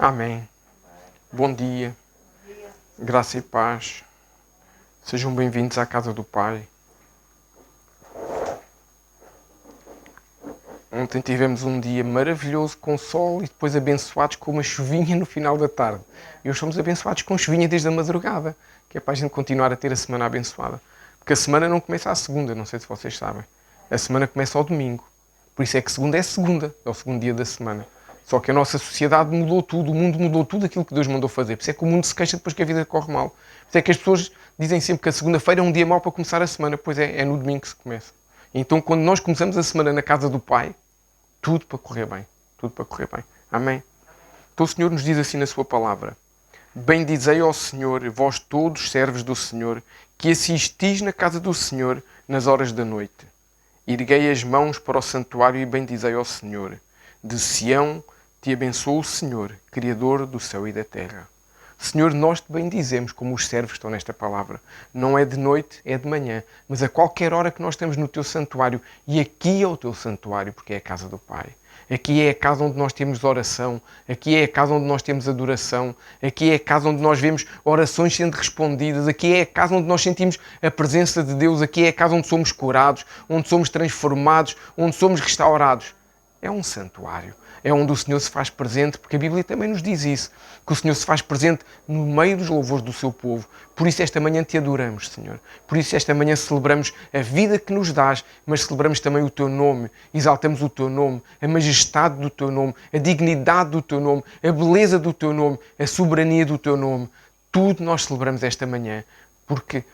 Amém. Bom dia. Graça e paz. Sejam bem-vindos à casa do Pai. Ontem tivemos um dia maravilhoso com sol e depois abençoados com uma chuvinha no final da tarde. E hoje somos abençoados com chuvinha desde a madrugada, que é para a gente continuar a ter a semana abençoada. Porque a semana não começa à segunda, não sei se vocês sabem. A semana começa ao domingo. Por isso é que segunda, é o segundo dia da semana. Só que a nossa sociedade mudou tudo, o mundo mudou tudo aquilo que Deus mandou fazer. Por isso é que o mundo se queixa depois que a vida corre mal. Por isso é que as pessoas dizem sempre que a segunda-feira é um dia mau para começar a semana. Pois é no domingo que se começa. Então quando nós começamos a semana na casa do Pai, tudo para correr bem. Tudo para correr bem. Amém? Então o Senhor nos diz assim na sua palavra: bendizei ao Senhor, vós todos servos do Senhor, que assistis na casa do Senhor nas horas da noite. Erguei as mãos para o santuário e bendizei ao Senhor. De Sião te abençoe o Senhor, Criador do céu e da terra. Senhor, nós te bendizemos como os servos estão nesta palavra. Não é de noite, é de manhã. Mas a qualquer hora que nós estamos no teu santuário, e aqui é o teu santuário, porque é a casa do Pai. Aqui é a casa onde nós temos oração. Aqui é a casa onde nós temos adoração. Aqui é a casa onde nós vemos orações sendo respondidas. Aqui é a casa onde nós sentimos a presença de Deus. Aqui é a casa onde somos curados, onde somos transformados, onde somos restaurados. É um santuário. É onde o Senhor se faz presente, porque a Bíblia também nos diz isso, que o Senhor se faz presente no meio dos louvores do seu povo. Por isso esta manhã te adoramos, Senhor. Por isso esta manhã celebramos a vida que nos dás, mas celebramos também o teu nome, exaltamos o teu nome, a majestade do teu nome, a dignidade do teu nome, a beleza do teu nome, a soberania do teu nome. Tudo nós celebramos esta manhã, porque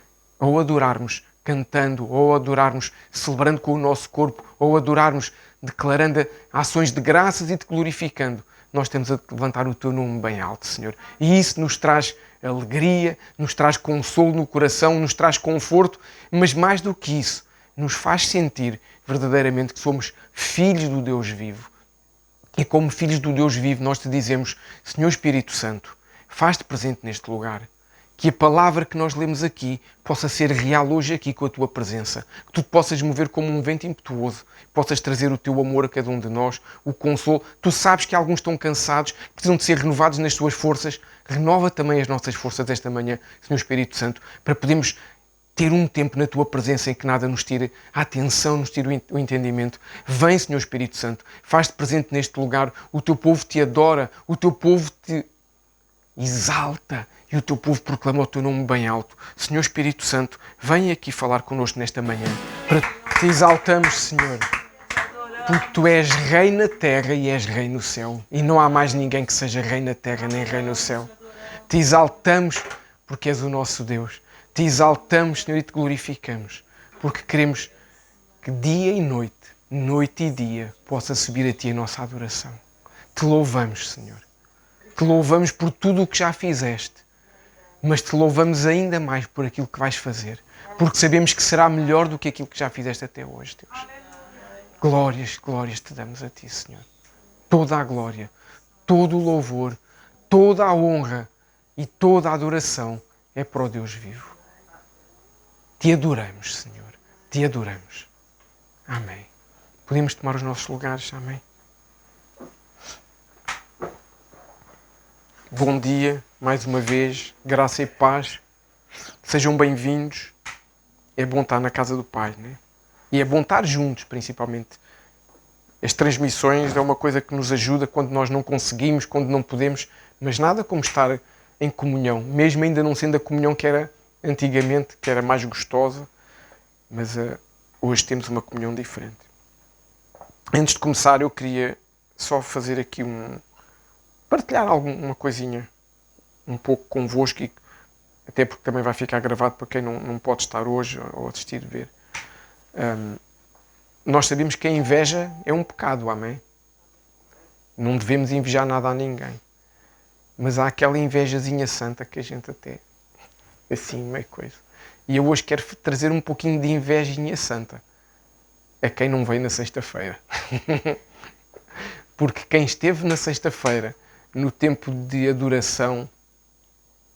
ao adorarmos cantando, ou adorarmos celebrando com o nosso corpo, ou adorarmos declarando ações de graças e te glorificando, nós temos a levantar o teu nome bem alto, Senhor. E isso nos traz alegria, nos traz consolo no coração, nos traz conforto, mas mais do que isso, nos faz sentir verdadeiramente que somos filhos do Deus vivo. E como filhos do Deus vivo, nós te dizemos: Senhor Espírito Santo, faz-te presente neste lugar. Que a palavra que nós lemos aqui possa ser real hoje aqui com a tua presença. Que tu te possas mover como um vento impetuoso. Possas trazer o teu amor a cada um de nós, o consolo. Tu sabes que alguns estão cansados, precisam de ser renovados nas suas forças. Renova também as nossas forças esta manhã, Senhor Espírito Santo, para podermos ter um tempo na tua presença em que nada nos tire a atenção, nos tire o entendimento. Vem, Senhor Espírito Santo, faz-te presente neste lugar. O teu povo te adora, o teu povo te exalta e o teu povo proclama o teu nome bem alto. Senhor Espírito Santo, vem aqui falar connosco nesta manhã, para te exaltamos, Senhor, porque tu és rei na terra e és rei no céu, e não há mais ninguém que seja rei na terra nem rei no céu. Te exaltamos porque és o nosso Deus. Te exaltamos, Senhor, e te glorificamos, porque queremos que dia e noite, noite e dia, possa subir a ti a nossa adoração. Te louvamos, Senhor. Te louvamos por tudo o que já fizeste, mas te louvamos ainda mais por aquilo que vais fazer, porque sabemos que será melhor do que aquilo que já fizeste até hoje, Deus. Glórias, glórias te damos a ti, Senhor. Toda a glória, todo o louvor, toda a honra e toda a adoração é para o Deus vivo. Te adoramos, Senhor. Te adoramos. Amém. Podemos tomar os nossos lugares. Amém. Bom dia, mais uma vez, graça e paz. Sejam bem-vindos. É bom estar na casa do Pai, né? E é bom estar juntos, principalmente. As transmissões é uma coisa que nos ajuda quando nós não conseguimos, quando não podemos, mas nada como estar em comunhão, mesmo ainda não sendo a comunhão que era antigamente, que era mais gostosa, mas hoje temos uma comunhão diferente. Antes de começar, eu queria só fazer aqui partilhar alguma coisinha um pouco convosco, e até porque também vai ficar gravado para quem não pode estar hoje ou assistir, ver. Nós sabemos que a inveja é um pecado, amém? Não devemos invejar nada a ninguém. Mas há aquela invejazinha santa que a gente até, assim, meio coisa. E eu hoje quero trazer um pouquinho de invejinha santa a quem não veio na sexta-feira. Porque quem esteve na sexta-feira, no tempo de adoração,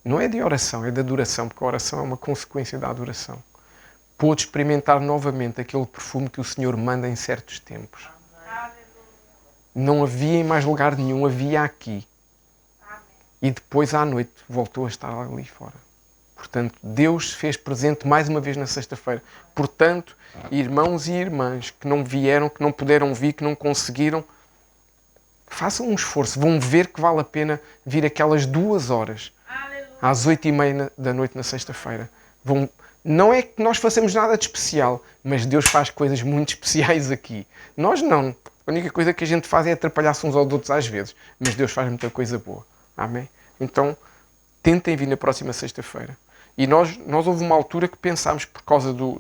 não é de oração, é de adoração, porque a oração é uma consequência da adoração, pôde experimentar novamente aquele perfume que o Senhor manda em certos tempos. Não havia em mais lugar nenhum, havia aqui. e depois à noite voltou a estar ali fora. Portanto, Deus se fez presente mais uma vez na sexta-feira. Portanto, irmãos e irmãs que não vieram, que não puderam vir, que não conseguiram, façam um esforço. Vão ver que vale a pena vir aquelas 2 horas, às 8h30 da noite na sexta-feira. Não é que nós façamos nada de especial, mas Deus faz coisas muito especiais aqui. Nós não. A única coisa que a gente faz é atrapalhar-se uns aos outros às vezes. Mas Deus faz muita coisa boa. Amém? Então, tentem vir na próxima sexta-feira. E nós houve uma altura que pensámos, por causa do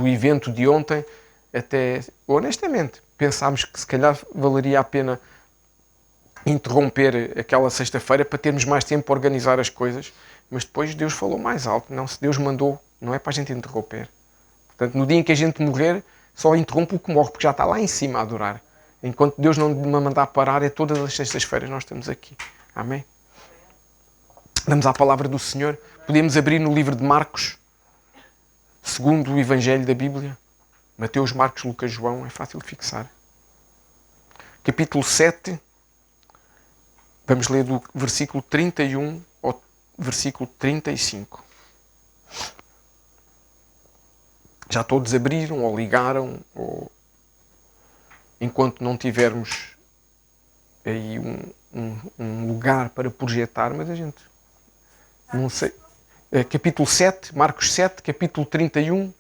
evento de ontem, até honestamente, pensámos que se calhar valeria a pena interromper aquela sexta-feira para termos mais tempo para organizar as coisas, mas depois Deus falou mais alto. Não, se Deus mandou, não é para a gente interromper. Portanto, no dia em que a gente morrer, só interrompe o que morre, porque já está lá em cima a adorar. Enquanto Deus não me mandar parar, é todas as sextas-feiras nós estamos aqui. Amém? Vamos à palavra do Senhor. Podemos abrir no livro de Marcos, segundo o Evangelho da Bíblia. Mateus, Marcos, Lucas, João, é fácil de fixar. Capítulo 7, vamos ler do versículo 31 ao versículo 35. Já todos abriram ou ligaram, ou enquanto não tivermos aí um lugar para projetar, mas a gente não sei. Capítulo 7, Marcos 7, capítulo 31,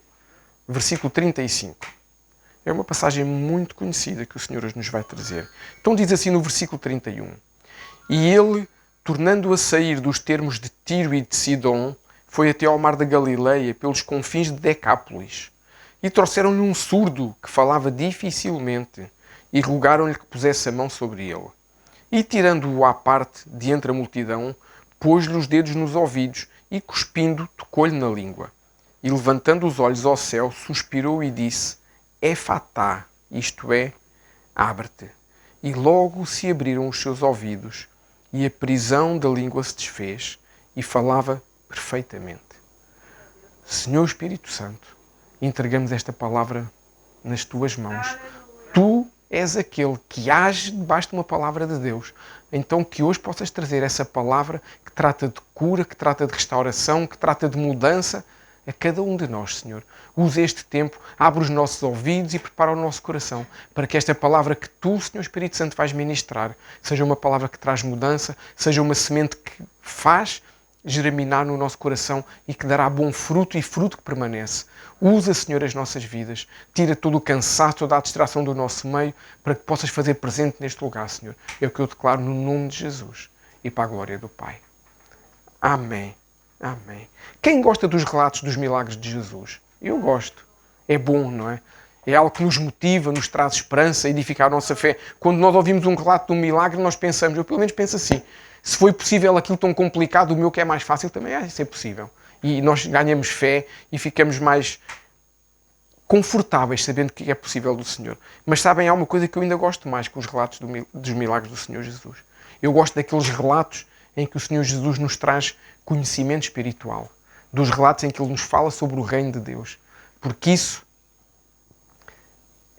versículo 35. É uma passagem muito conhecida que o Senhor hoje nos vai trazer. Então diz assim no versículo 31. E ele, tornando a sair dos termos de Tiro e de Sidom, foi até ao mar da Galileia, pelos confins de Decápolis. E trouxeram-lhe um surdo que falava dificilmente, e rogaram-lhe que pusesse a mão sobre ele. E tirando-o à parte, de entre a multidão, pôs-lhe os dedos nos ouvidos e, cuspindo, tocou-lhe na língua. E, levantando os olhos ao céu, suspirou e disse: Efatá, isto é, abre-te. E logo se abriram os seus ouvidos, e a prisão da língua se desfez, e falava perfeitamente. Senhor Espírito Santo, entregamos esta palavra nas tuas mãos. Tu és aquele que age debaixo de uma palavra de Deus. Então que hoje possas trazer essa palavra que trata de cura, que trata de restauração, que trata de mudança a cada um de nós, Senhor. Use este tempo, abre os nossos ouvidos e prepara o nosso coração para que esta palavra que tu, Senhor Espírito Santo, vais ministrar seja uma palavra que traz mudança, seja uma semente que faz germinar no nosso coração e que dará bom fruto e fruto que permanece. Usa, Senhor, as nossas vidas. Tira todo o cansaço, toda a distração do nosso meio para que possas fazer presente neste lugar, Senhor. É o que eu declaro no nome de Jesus e para a glória do Pai. Amém. Amém. Quem gosta dos relatos dos milagres de Jesus? Eu gosto. É bom, não é? É algo que nos motiva, nos traz esperança, edificar a nossa fé. Quando nós ouvimos um relato de um milagre, nós pensamos, eu pelo menos penso assim, se foi possível aquilo tão complicado, o meu que é mais fácil também é ser possível. E nós ganhamos fé e ficamos mais confortáveis sabendo que é possível do Senhor. Mas sabem, há uma coisa que eu ainda gosto mais que os relatos dos milagres do Senhor Jesus. Eu gosto daqueles relatos em que o Senhor Jesus nos traz conhecimento espiritual. Dos relatos em que Ele nos fala sobre o reino de Deus. Porque isso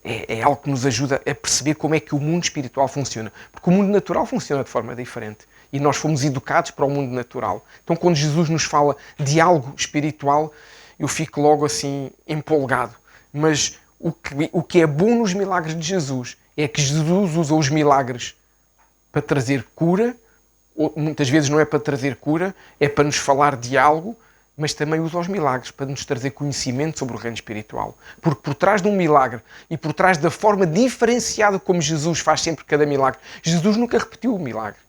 é algo que nos ajuda a perceber como é que o mundo espiritual funciona. Porque o mundo natural funciona de forma diferente. E nós fomos educados para o mundo natural. Então, quando Jesus nos fala de algo espiritual, eu fico logo assim empolgado. Mas o que é bom nos milagres de Jesus é que Jesus usa os milagres para trazer cura. Ou, muitas vezes não é para trazer cura, é para nos falar de algo, mas também usa os milagres para nos trazer conhecimento sobre o reino espiritual. Porque por trás de um milagre e por trás da forma diferenciada como Jesus faz sempre cada milagre, Jesus nunca repetiu o milagre.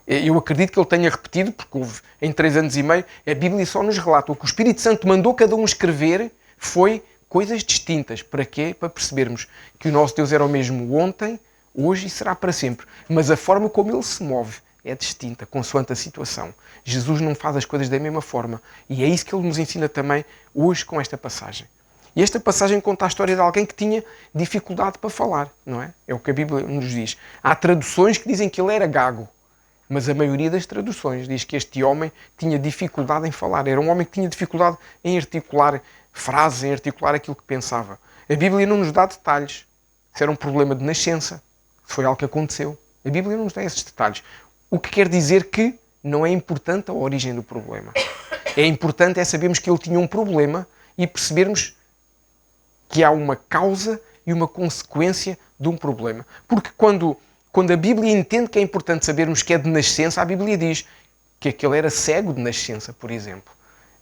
Eu acredito que ele tenha repetido, porque houve em 3 anos e meio, a Bíblia só nos relata. O que o Espírito Santo mandou cada um escrever foi coisas distintas. Para quê? Para percebermos que o nosso Deus era o mesmo ontem, hoje e será para sempre. Mas a forma como ele se move é distinta, consoante a situação. Jesus não faz as coisas da mesma forma. E é isso que ele nos ensina também hoje com esta passagem. E esta passagem conta a história de alguém que tinha dificuldade para falar, não é? É o que a Bíblia nos diz. Há traduções que dizem que ele era gago. Mas a maioria das traduções diz que este homem tinha dificuldade em falar. Era um homem que tinha dificuldade em articular frases, em articular aquilo que pensava. A Bíblia não nos dá detalhes. Se era um problema de nascença, se foi algo que aconteceu. A Bíblia não nos dá esses detalhes. O que quer dizer que não é importante a origem do problema. É importante sabermos que ele tinha um problema e percebermos que há uma causa e uma consequência de um problema. Porque quando a Bíblia entende que é importante sabermos que é de nascença, a Bíblia diz que aquele era cego de nascença, por exemplo.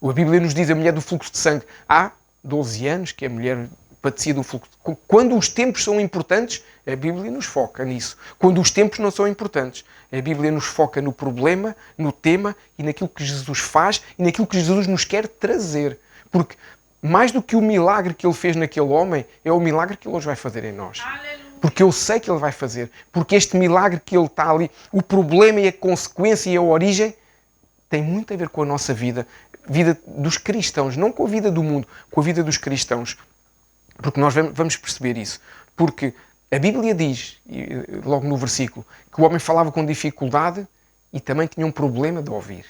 A Bíblia nos diz a mulher do fluxo de sangue. Há 12 anos que a mulher padecia do fluxo. Quando os tempos são importantes, a Bíblia nos foca nisso. Quando os tempos não são importantes, a Bíblia nos foca no problema, no tema e naquilo que Jesus faz e naquilo que Jesus nos quer trazer. Porque mais do que o milagre que ele fez naquele homem, é o milagre que ele hoje vai fazer em nós. Aleluia. Porque eu sei que ele vai fazer. Porque este milagre que ele está ali, o problema e a consequência e a origem, tem muito a ver com a nossa vida. Vida dos cristãos, não com a vida do mundo, com a vida dos cristãos. Porque nós vamos perceber isso. Porque a Bíblia diz, logo no versículo, que o homem falava com dificuldade e também tinha um problema de ouvir.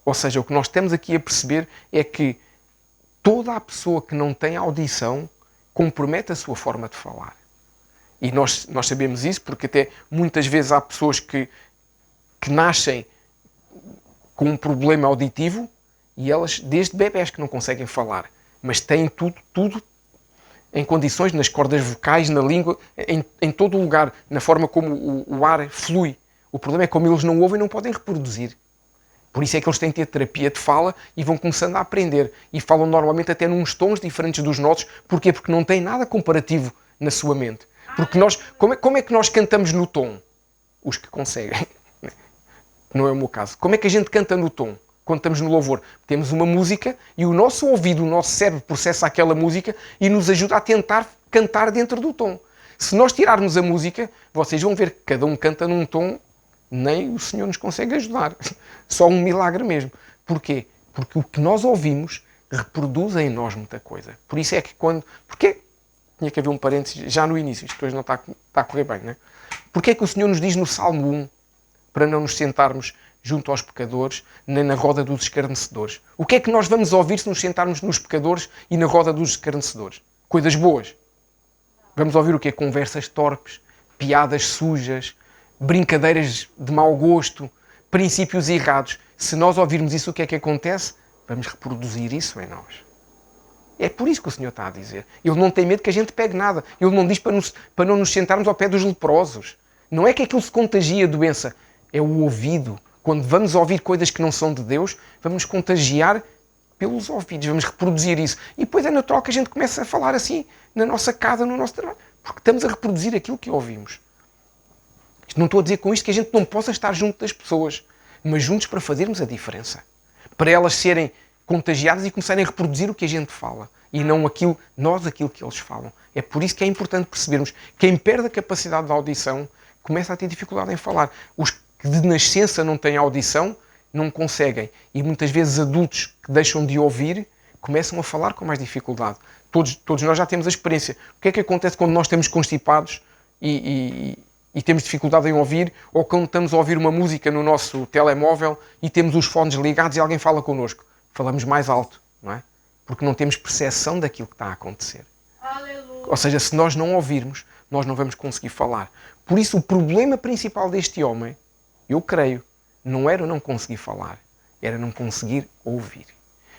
Ou seja, o que nós temos aqui a perceber é que toda a pessoa que não tem audição compromete a sua forma de falar. E nós sabemos isso porque até muitas vezes há pessoas que nascem com um problema auditivo e elas, desde bebés, que não conseguem falar. Mas têm tudo em condições, nas cordas vocais, na língua, em todo o lugar, na forma como o ar flui. O problema é que como eles não ouvem, não podem reproduzir. Por isso é que eles têm que ter terapia de fala e vão começando a aprender. E falam normalmente até nos tons diferentes dos nossos. Porquê? Porque não têm nada comparativo na sua mente. Porque nós, como é que nós cantamos no tom? Os que conseguem. Não é o meu caso. Como é que a gente canta no tom? Quando estamos no louvor, temos uma música e o nosso ouvido, o nosso cérebro processa aquela música e nos ajuda a tentar cantar dentro do tom. Se nós tirarmos a música, vocês vão ver que cada um canta num tom, nem o Senhor nos consegue ajudar. Só um milagre mesmo. Porquê? Porque o que nós ouvimos reproduz em nós muita coisa. Por isso é que Porquê? Tinha que haver um parênteses já no início, isto depois não está a correr bem, não é? Porquê é que o Senhor nos diz no Salmo 1 para não nos sentarmos junto aos pecadores, nem na roda dos escarnecedores? O que é que nós vamos ouvir se nos sentarmos nos pecadores e na roda dos escarnecedores? Coisas boas. Vamos ouvir o quê? Conversas torpes, piadas sujas, brincadeiras de mau gosto, princípios errados. Se nós ouvirmos isso, o que é que acontece? Vamos reproduzir isso em nós. É por isso que o Senhor está a dizer. Ele não tem medo que a gente pegue nada. Ele não diz para não nos sentarmos ao pé dos leprosos. Não é que aquilo se contagia a doença. É o ouvido. Quando vamos ouvir coisas que não são de Deus, vamos nos contagiar pelos ouvidos. Vamos reproduzir isso. E depois é natural que a gente comece a falar assim na nossa casa, no nosso trabalho. Porque estamos a reproduzir aquilo que ouvimos. Não estou a dizer com isto que a gente não possa estar junto das pessoas, mas juntos para fazermos a diferença. Para elas serem contagiadas e começarem a reproduzir o que a gente fala. E não aquilo que eles falam. É por isso que é importante percebermos que quem perde a capacidade de audição começa a ter dificuldade em falar. Os que de nascença não têm audição não conseguem. E muitas vezes adultos que deixam de ouvir começam a falar com mais dificuldade. Todos nós já temos a experiência. O que é que acontece quando nós estamos constipados e temos dificuldade em ouvir, ou quando estamos a ouvir uma música no nosso telemóvel e temos os fones ligados e alguém fala connosco? Falamos mais alto, não é? Porque não temos percepção daquilo que está a acontecer. Aleluia. Ou seja, se nós não ouvirmos, nós não vamos conseguir falar. Por isso, o problema principal deste homem, eu creio, não era não conseguir falar, era não conseguir ouvir.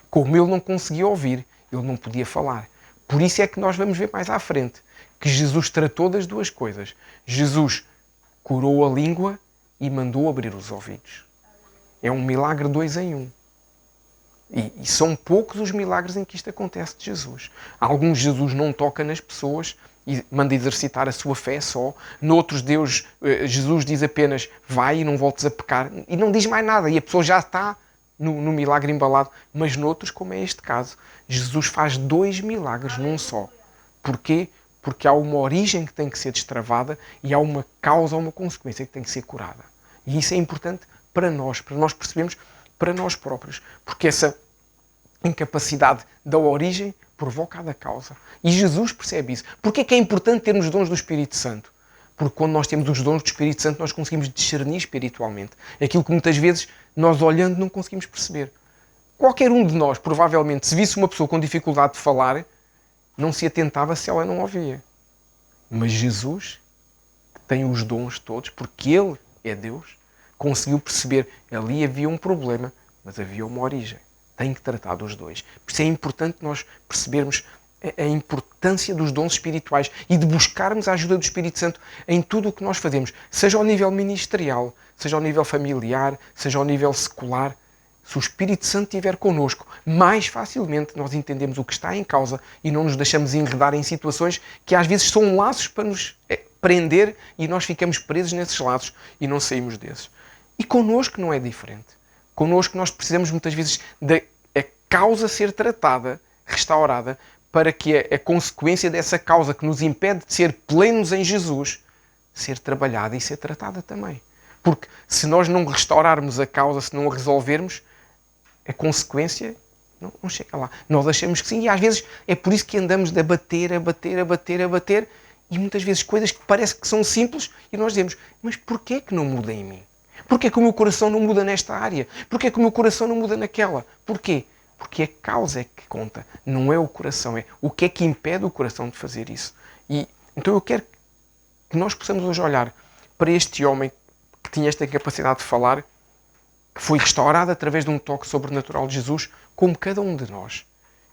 Como ele não conseguia ouvir, ele não podia falar. Por isso é que nós vamos ver mais à frente que Jesus tratou das duas coisas. Jesus curou a língua e mandou abrir os ouvidos. É um milagre 2 em 1. E são poucos os milagres em que isto acontece de Jesus. Alguns Jesus não toca nas pessoas e manda exercitar a sua fé só. Noutros Jesus diz apenas vai e não voltes a pecar. E não diz mais nada. E a pessoa já está no milagre embalado. Mas noutros, como é este caso, Jesus faz 2 milagres num só. Porquê? Porque há uma origem que tem que ser destravada e há uma causa, uma consequência que tem que ser curada. E isso é importante para nós percebermos para nós próprios. Porque essa incapacidade da origem provoca a da causa. E Jesus percebe isso. Porquê é que é importante termos os dons do Espírito Santo? Porque quando nós temos os dons do Espírito Santo, nós conseguimos discernir espiritualmente. Aquilo que muitas vezes nós olhando não conseguimos perceber. Qualquer um de nós, provavelmente, se visse uma pessoa com dificuldade de falar, não se atentava se ela não ouvia. Mas Jesus, que tem os dons todos, porque Ele é Deus, conseguiu perceber ali havia um problema, mas havia uma origem. Tem que tratar dos dois. Por isso é importante nós percebermos a importância dos dons espirituais e de buscarmos a ajuda do Espírito Santo em tudo o que nós fazemos, seja ao nível ministerial, seja ao nível familiar, seja ao nível secular. Se o Espírito Santo estiver connosco, mais facilmente nós entendemos o que está em causa e não nos deixamos enredar em situações que às vezes são laços para nos prender e nós ficamos presos nesses laços e não saímos desses. E connosco não é diferente. Connosco nós precisamos muitas vezes da causa ser tratada, restaurada, para que a consequência dessa causa que nos impede de ser plenos em Jesus, ser trabalhada e ser tratada também. Porque se nós não restaurarmos a causa, se não a resolvermos, a consequência não chega lá. Nós achamos que sim e às vezes é por isso que andamos a bater, e muitas vezes coisas que parece que são simples e nós dizemos, mas porquê que não muda em mim? Porquê que o meu coração não muda nesta área? Porquê que o meu coração não muda naquela? Porquê? Porque a causa é que conta, não é o coração, é o que é que impede o coração de fazer isso. E então eu quero que nós possamos hoje olhar para este homem que tinha esta capacidade de falar, que foi restaurado através de um toque sobrenatural de Jesus, como cada um de nós.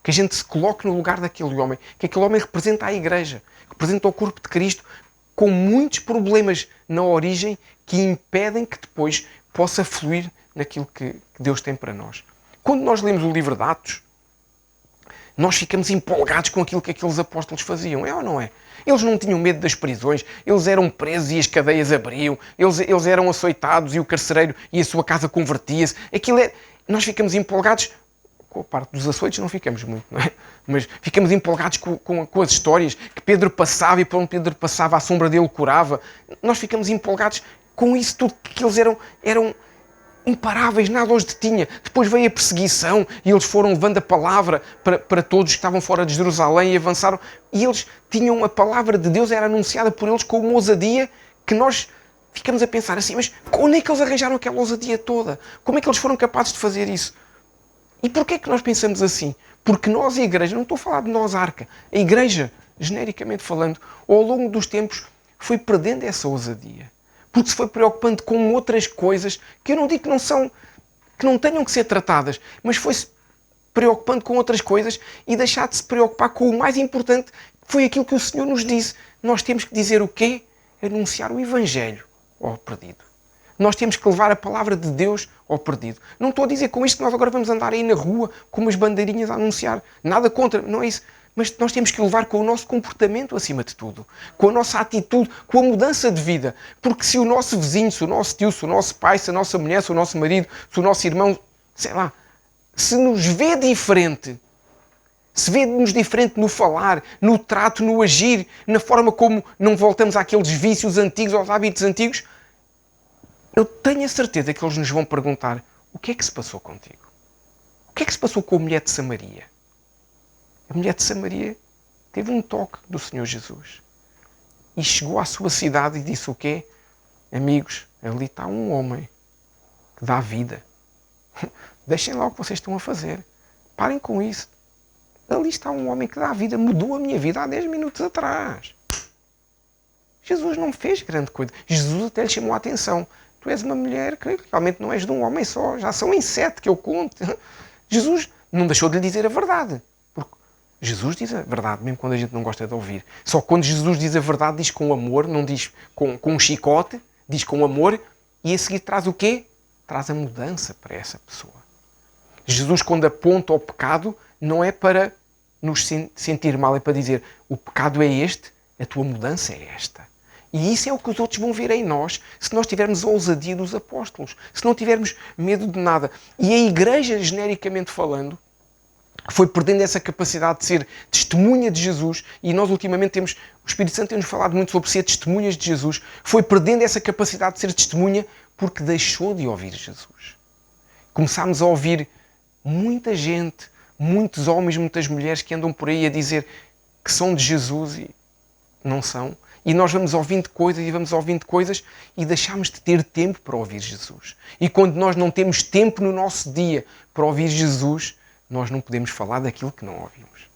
Que a gente se coloque no lugar daquele homem, que aquele homem representa a Igreja, representa o corpo de Cristo, com muitos problemas na origem que impedem que depois possa fluir naquilo que Deus tem para nós. Quando nós lemos o livro de Atos, nós ficamos empolgados com aquilo que aqueles apóstolos faziam. É ou não é? Eles não tinham medo das prisões, eles eram presos e as cadeias abriam, eles eram açoitados e o carcereiro e a sua casa convertia-se. Nós ficamos empolgados, com a parte dos açoites não ficamos muito, não é? Mas ficamos empolgados com as histórias, que Pedro passava e para onde Pedro passava a sombra dele curava. Nós ficamos empolgados com isso tudo, que eles eram imparáveis, nada os detinha. Depois veio a perseguição e eles foram levando a palavra para todos que estavam fora de Jerusalém e avançaram. E eles tinham a palavra de Deus, era anunciada por eles com uma ousadia que nós ficamos a pensar assim, mas onde é que eles arranjaram aquela ousadia toda? Como é que eles foram capazes de fazer isso? E porquê é que nós pensamos assim? Porque nós, a Igreja, não estou a falar de nós, Arca, a Igreja, genericamente falando, ao longo dos tempos, foi perdendo essa ousadia. Porque se foi preocupando com outras coisas que eu não digo que não tenham que ser tratadas, mas foi-se preocupando com outras coisas e deixar de se preocupar com o mais importante, que foi aquilo que o Senhor nos disse. Nós temos que dizer o quê? Anunciar o Evangelho ao perdido. Nós temos que levar a palavra de Deus ao perdido. Não estou a dizer com isto que nós agora vamos andar aí na rua com umas bandeirinhas a anunciar. Nada contra, não é isso. Mas nós temos que levar com o nosso comportamento acima de tudo. Com a nossa atitude, com a mudança de vida. Porque se o nosso vizinho, se o nosso tio, se o nosso pai, se a nossa mulher, se o nosso marido, se o nosso irmão, sei lá, se nos vê diferente, se vê-nos diferente no falar, no trato, no agir, na forma como não voltamos àqueles vícios antigos, aos hábitos antigos, eu tenho a certeza que eles nos vão perguntar: o que é que se passou contigo? O que é que se passou com a mulher de Samaria? A mulher de Samaria teve um toque do Senhor Jesus. E chegou à sua cidade e disse o quê? Amigos, ali está um homem que dá vida. Deixem lá o que vocês estão a fazer. Parem com isso. Ali está um homem que dá vida. Mudou a minha vida há 10 minutos atrás. Jesus não fez grande coisa. Jesus até lhe chamou a atenção. Tu és uma mulher que realmente não és de um homem só. Já são em 7 que eu conto. Jesus não deixou de lhe dizer a verdade. Porque Jesus diz a verdade, mesmo quando a gente não gosta de ouvir. Só quando Jesus diz a verdade, diz com amor, não diz com um chicote, diz com amor, e a seguir traz o quê? Traz a mudança para essa pessoa. Jesus, quando aponta ao pecado, não é para nos sentir mal, é para dizer: o pecado é este, a tua mudança é esta. E isso é o que os outros vão ver em nós, se nós tivermos a ousadia dos apóstolos, se não tivermos medo de nada. E a Igreja, genericamente falando, foi perdendo essa capacidade de ser testemunha de Jesus, e nós ultimamente temos, o Espírito Santo tem-nos falado muito sobre ser testemunhas de Jesus, foi perdendo essa capacidade de ser testemunha porque deixou de ouvir Jesus. Começámos a ouvir muita gente, muitos homens, muitas mulheres que andam por aí a dizer que são de Jesus e não são. E nós vamos ouvindo coisas e deixamos de ter tempo para ouvir Jesus. E quando nós não temos tempo no nosso dia para ouvir Jesus, nós não podemos falar daquilo que não ouvimos.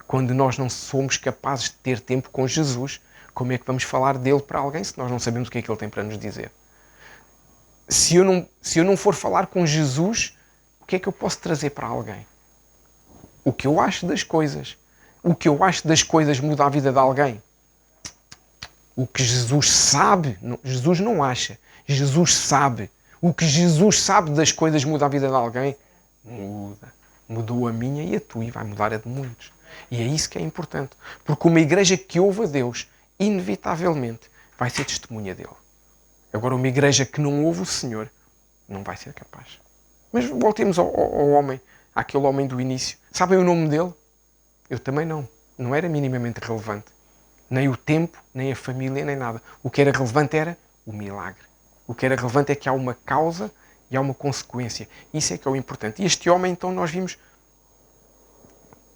Quando nós não somos capazes de ter tempo com Jesus, como é que vamos falar dele para alguém se nós não sabemos o que é que ele tem para nos dizer? se eu não for falar com Jesus, o que é que eu posso trazer para alguém? O que eu acho das coisas. O que eu acho das coisas muda a vida de alguém. O que Jesus sabe, Jesus não acha, Jesus sabe. O que Jesus sabe das coisas muda a vida de alguém? Muda. Mudou a minha e a tua e vai mudar a de muitos. E é isso que é importante. Porque uma igreja que ouve a Deus, inevitavelmente, vai ser testemunha dele. Agora, uma igreja que não ouve o Senhor, não vai ser capaz. Mas voltemos ao homem, àquele homem do início. Sabem o nome dele? Eu também não. Não era minimamente relevante. Nem o tempo, nem a família, nem nada. O que era relevante era o milagre. O que era relevante é que há uma causa e há uma consequência. Isso é que é o importante. E este homem, então, nós vimos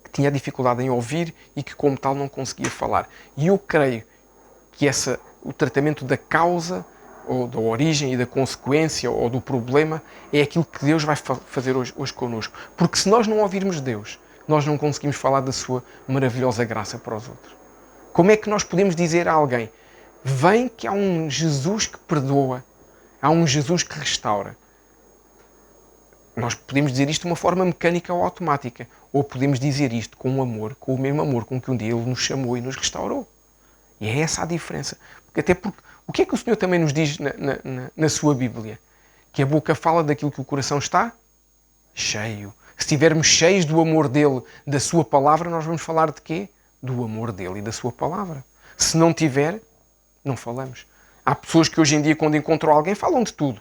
que tinha dificuldade em ouvir e que, como tal, não conseguia falar. E eu creio que o tratamento da causa, ou da origem e da consequência, ou do problema, é aquilo que Deus vai fazer hoje connosco. Porque se nós não ouvirmos Deus, nós não conseguimos falar da sua maravilhosa graça para os outros. Como é que nós podemos dizer a alguém: vem que há um Jesus que perdoa, há um Jesus que restaura? Nós podemos dizer isto de uma forma mecânica ou automática, ou podemos dizer isto com amor, com o mesmo amor com que um dia Ele nos chamou e nos restaurou. E é essa a diferença. Porque o que é que o Senhor também nos diz na sua Bíblia? Que a boca fala daquilo que o coração está cheio. Se estivermos cheios do amor dele, da sua palavra, nós vamos falar de quê? Do amor dele e da sua palavra. Se não tiver, não falamos. Há pessoas que hoje em dia, quando encontram alguém, falam de tudo.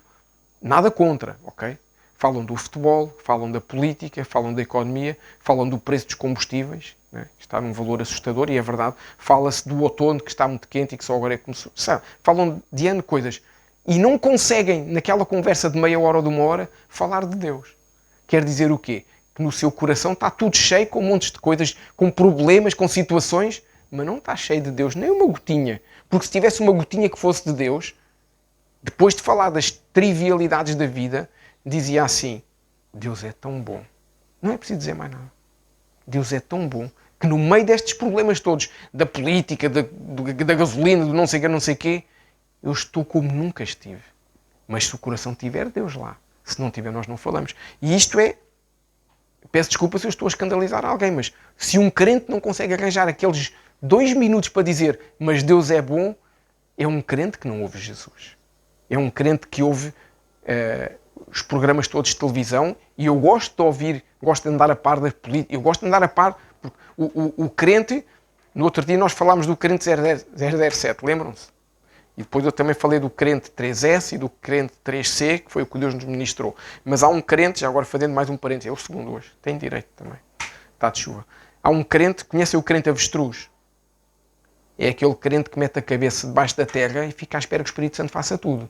Nada contra, ok? Falam do futebol, falam da política, falam da economia, falam do preço dos combustíveis, né? Está num valor assustador e é verdade. Fala-se do outono que está muito quente e que só agora é que começou. Sabe? Falam de N coisas. E não conseguem, naquela conversa de meia hora ou de uma hora, falar de Deus. Quer dizer o quê? Que no seu coração está tudo cheio com montes de coisas, com problemas, com situações, mas não está cheio de Deus, nem uma gotinha. Porque se tivesse uma gotinha que fosse de Deus, depois de falar das trivialidades da vida, dizia assim: Deus é tão bom. Não é preciso dizer mais nada. Deus é tão bom que no meio destes problemas todos, da política, da gasolina, do não sei o quê, eu estou como nunca estive. Mas se o coração tiver, Deus lá. Se não tiver, nós não falamos. E isto é... Peço desculpa se eu estou a escandalizar alguém, mas se um crente não consegue arranjar aqueles 2 minutos para dizer mas Deus é bom, é um crente que não ouve Jesus. É um crente que ouve os programas todos de televisão, e eu gosto de ouvir, gosto de andar a par da política, eu gosto de andar a par, porque o crente, no outro dia nós falámos do crente 007, lembram-se? E depois eu também falei do crente 3S e do crente 3C, que foi o que Deus nos ministrou. Mas há um crente, já agora fazendo mais um parênteses, é o segundo hoje, tem direito também, está de chuva. Há um crente, conhecem o crente avestruz? É aquele crente que mete a cabeça debaixo da terra e fica à espera que o Espírito Santo faça tudo.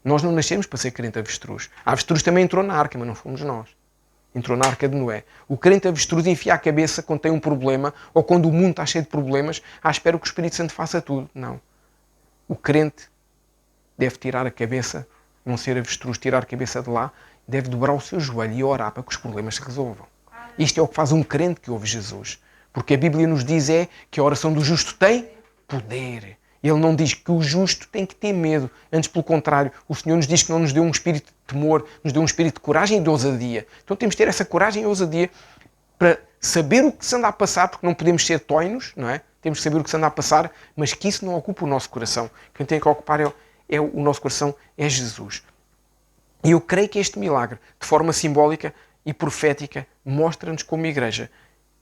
Nós não nascemos para ser crente avestruz. A avestruz também entrou na arca, mas não fomos nós. Entrou na arca de Noé. O crente avestruz enfia a cabeça quando tem um problema, ou quando o mundo está cheio de problemas, à espera que o Espírito Santo faça tudo. Não. O crente deve tirar a cabeça, não ser avestruz, tirar a cabeça de lá, deve dobrar o seu joelho e orar para que os problemas se resolvam. Isto é o que faz um crente que ouve Jesus. Porque a Bíblia nos diz que a oração do justo tem poder. Ele não diz que o justo tem que ter medo. Antes, pelo contrário, o Senhor nos diz que não nos deu um espírito de temor, nos deu um espírito de coragem e de ousadia. Então temos de ter essa coragem e ousadia para saber o que se anda a passar, porque não podemos ser toinos, não é? Temos que saber o que se anda a passar, mas que isso não ocupa o nosso coração. Quem tem que ocupar o nosso coração é Jesus. E eu creio que este milagre, de forma simbólica e profética, mostra-nos como igreja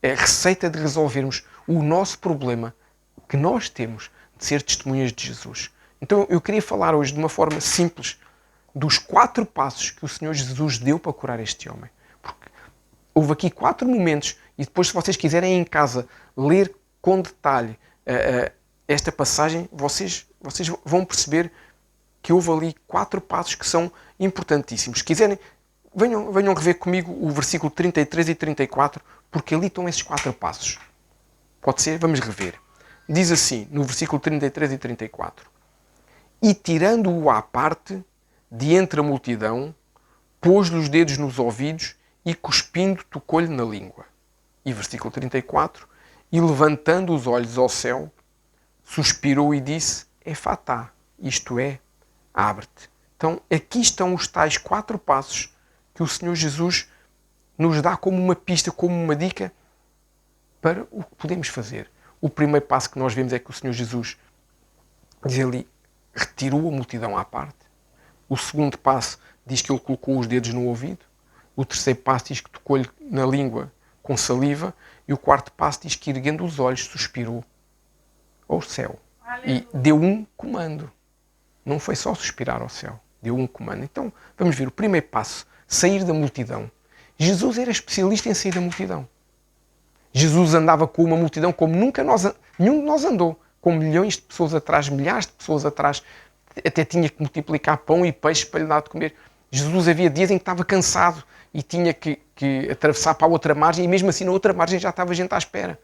a receita de resolvermos o nosso problema que nós temos de ser testemunhas de Jesus. Então eu queria falar hoje de uma forma simples dos 4 passos que o Senhor Jesus deu para curar este homem. Porque houve aqui 4 momentos, e depois, se vocês quiserem em casa ler com detalhe esta passagem, vocês vão perceber que houve ali 4 passos que são importantíssimos. Se quiserem, venham rever comigo o versículo 33 e 34, porque ali estão esses 4 passos. Pode ser? Vamos rever. Diz assim, no versículo 33 e 34. E tirando-o à parte, de entre a multidão, pôs-lhe os dedos nos ouvidos e, cuspindo, tocou-lhe na língua. E versículo 34. E levantando os olhos ao céu, suspirou e disse, Efatá, isto é, abre-te. Então, aqui estão os tais 4 passos que o Senhor Jesus nos dá como uma pista, como uma dica para o que podemos fazer. O primeiro passo que nós vemos é que o Senhor Jesus, diz ali, retirou a multidão à parte. O segundo passo diz que ele colocou os dedos no ouvido. O terceiro passo diz que tocou-lhe na língua com saliva. E o quarto passo diz que, erguendo os olhos, suspirou ao céu. E deu um comando. Não foi só suspirar ao céu. Deu um comando. Então, vamos ver o primeiro passo. Sair da multidão. Jesus era especialista em sair da multidão. Jesus andava com uma multidão como nunca nenhum de nós andou. Com milhões de pessoas atrás, milhares de pessoas atrás. Até tinha que multiplicar pão e peixe para lhe dar de comer. Jesus havia dias em que estava cansado e tinha que atravessar para a outra margem e mesmo assim na outra margem já estava gente à espera.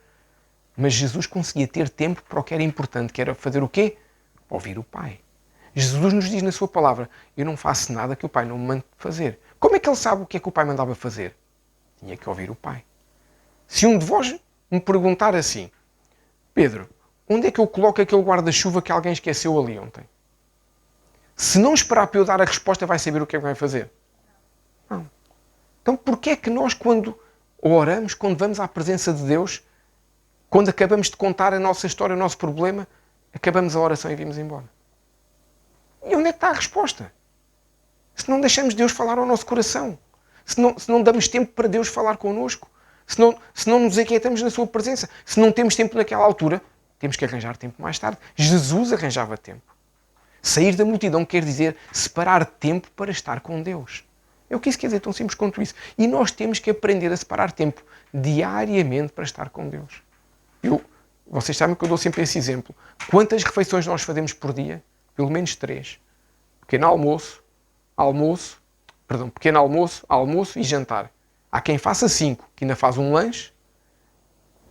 Mas Jesus conseguia ter tempo para o que era importante, que era fazer o quê? Ouvir o Pai. Jesus nos diz na sua palavra, eu não faço nada que o Pai não me mande fazer. Como é que ele sabe o que é que o Pai mandava fazer? Tinha que ouvir o Pai. Se um de vós me perguntar assim, Pedro, onde é que eu coloco aquele guarda-chuva que alguém esqueceu ali ontem? Se não esperar para eu dar a resposta, vai saber o que é que vai fazer? Não. Então, porquê é que nós, quando oramos, quando vamos à presença de Deus, quando acabamos de contar a nossa história, o nosso problema, acabamos a oração e vimos embora? E onde é que está a resposta? Se não deixamos Deus falar ao nosso coração, se não damos tempo para Deus falar connosco, se não nos aquietamos na sua presença, se não temos tempo naquela altura, temos que arranjar tempo mais tarde. Jesus arranjava tempo. Sair da multidão quer dizer separar tempo para estar com Deus. É o que isso quer dizer, tão simples quanto isso. E nós temos que aprender a separar tempo diariamente para estar com Deus. Vocês sabem que eu dou sempre esse exemplo. Quantas refeições nós fazemos por dia? Pelo menos 3. Pequeno almoço, almoço e jantar. Há quem faça 5, que ainda faz um lanche,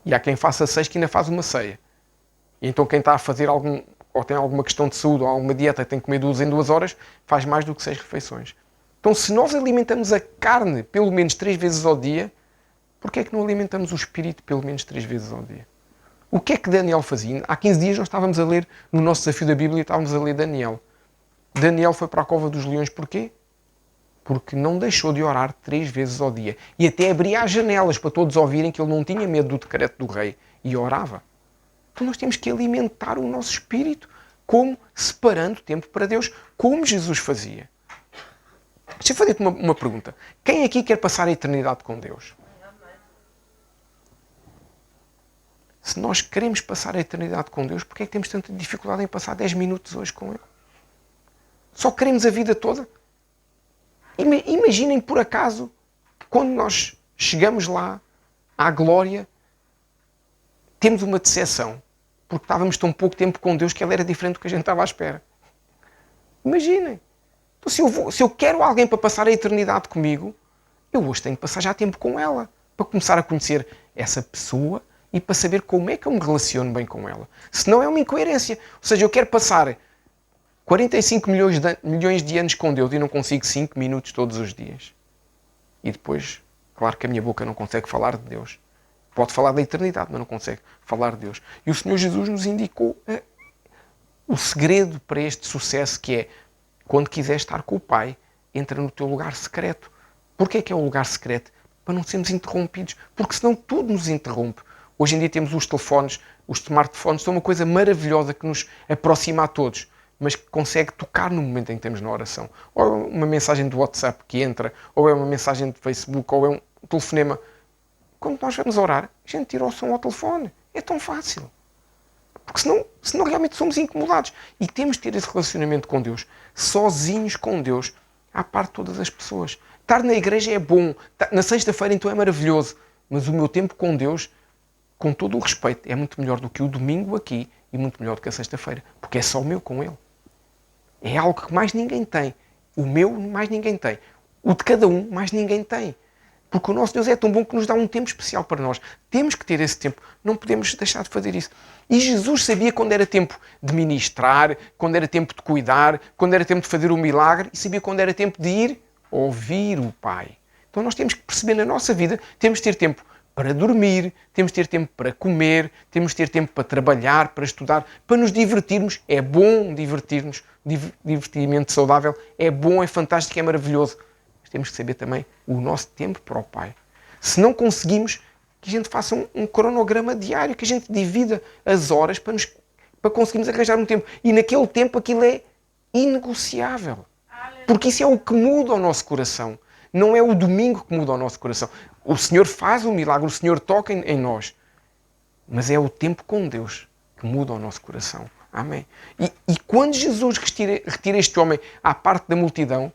e há quem faça 6, que ainda faz uma ceia. E então quem está a fazer ou tem alguma questão de saúde, ou alguma dieta, tem que comer 2 em 2 horas, faz mais do que 6 refeições. Então, se nós alimentamos a carne pelo menos 3 vezes ao dia, porquê é que não alimentamos o espírito pelo menos 3 vezes ao dia? O que é que Daniel fazia? Há 15 dias nós estávamos a ler, no nosso desafio da Bíblia, estávamos a ler Daniel. Daniel foi para a cova dos leões porquê? Porque não deixou de orar 3 vezes ao dia. E até abria as janelas para todos ouvirem que ele não tinha medo do decreto do rei. E orava. Então nós temos que alimentar o nosso espírito, como separando tempo para Deus, como Jesus fazia. Deixa eu fazer-te uma pergunta. Quem aqui quer passar a eternidade com Deus? Se nós queremos passar a eternidade com Deus, porquê é que temos tanta dificuldade em passar 10 minutos hoje com Ele? Só queremos a vida toda? Imaginem, por acaso, quando nós chegamos lá, à glória, temos uma decepção, porque estávamos tão pouco tempo com Deus que Ele era diferente do que a gente estava à espera. Imaginem. Então, se eu quero alguém para passar a eternidade comigo, eu hoje tenho que passar já tempo com ela, para começar a conhecer essa pessoa e para saber como é que eu me relaciono bem com ela. Senão é uma incoerência. Ou seja, eu quero passar 45 milhões de anos com Deus e não consigo 5 minutos todos os dias. E depois, claro que a minha boca não consegue falar de Deus. Pode falar da eternidade, mas não consegue falar de Deus. E o Senhor Jesus nos indicou o segredo para este sucesso, que é, quando quiseres estar com o Pai, entra no teu lugar secreto. Porquê é que é o lugar secreto? Para não sermos interrompidos. Porque senão tudo nos interrompe. Hoje em dia temos os telefones, os smartphones, são uma coisa maravilhosa que nos aproxima a todos, mas que consegue tocar no momento em que estamos na oração. Ou é uma mensagem do WhatsApp que entra, ou é uma mensagem do Facebook, ou é um telefonema. Quando nós vamos orar, a gente tira o som ao telefone. É tão fácil. Porque senão realmente somos incomodados. E temos de ter esse relacionamento com Deus, sozinhos com Deus, à parte de todas as pessoas. Estar na igreja é bom, na sexta-feira então é maravilhoso, mas o meu tempo com Deus, com todo o respeito, é muito melhor do que o domingo aqui e muito melhor do que a sexta-feira, porque é só o meu com Ele. É algo que mais ninguém tem. O meu, mais ninguém tem. O de cada um, mais ninguém tem. Porque o nosso Deus é tão bom que nos dá um tempo especial para nós. Temos que ter esse tempo. Não podemos deixar de fazer isso. E Jesus sabia quando era tempo de ministrar, quando era tempo de cuidar, quando era tempo de fazer o milagre, e sabia quando era tempo de ir ouvir o Pai. Então nós temos que perceber na nossa vida, temos de ter tempo para dormir, temos de ter tempo para comer, temos de ter tempo para trabalhar, para estudar, para nos divertirmos. É bom divertir-nos, divertimento saudável, é bom, é fantástico, é maravilhoso. Mas temos que saber também o nosso tempo para o Pai. Se não conseguimos, que a gente faça um cronograma diário, que a gente divida as horas para conseguirmos arranjar um tempo. E naquele tempo aquilo é inegociável. Porque isso é o que muda o nosso coração. Não é o domingo que muda o nosso coração. O Senhor faz o milagre, o Senhor toca em nós. Mas é o tempo com Deus que muda o nosso coração. Amém? E quando Jesus retira este homem à parte da multidão,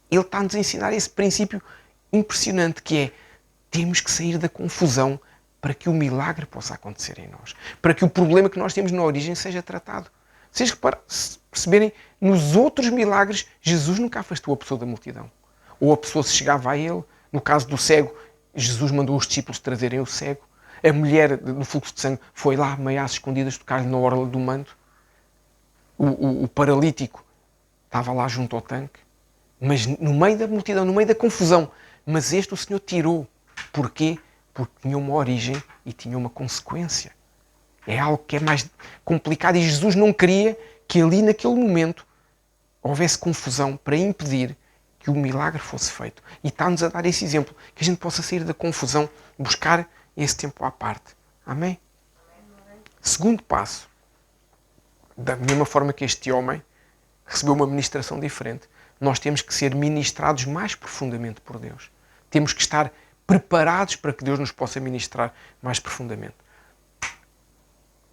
ele está-nos a ensinar esse princípio impressionante que é: temos que sair da confusão para que o milagre possa acontecer em nós. Para que o problema que nós temos na origem seja tratado. Vocês perceberem, nos outros milagres, Jesus nunca afastou a pessoa da multidão. Ou a pessoa se chegava a ele. No caso do cego, Jesus mandou os discípulos trazerem o cego. A mulher do fluxo de sangue foi lá, meio às escondidas, tocar-lhe na orla do manto. O paralítico estava lá junto ao tanque. Mas no meio da multidão, no meio da confusão. Mas este o Senhor tirou. Porquê? Porque tinha uma origem e tinha uma consequência. É algo que é mais complicado e Jesus não queria que ali naquele momento houvesse confusão para impedir que o milagre fosse feito. E está-nos a dar esse exemplo, que a gente possa sair da confusão, buscar esse tempo à parte. Amém? Segundo passo, da mesma forma que este homem recebeu uma ministração diferente, nós temos que ser ministrados mais profundamente por Deus. Temos que estar preparados para que Deus nos possa ministrar mais profundamente.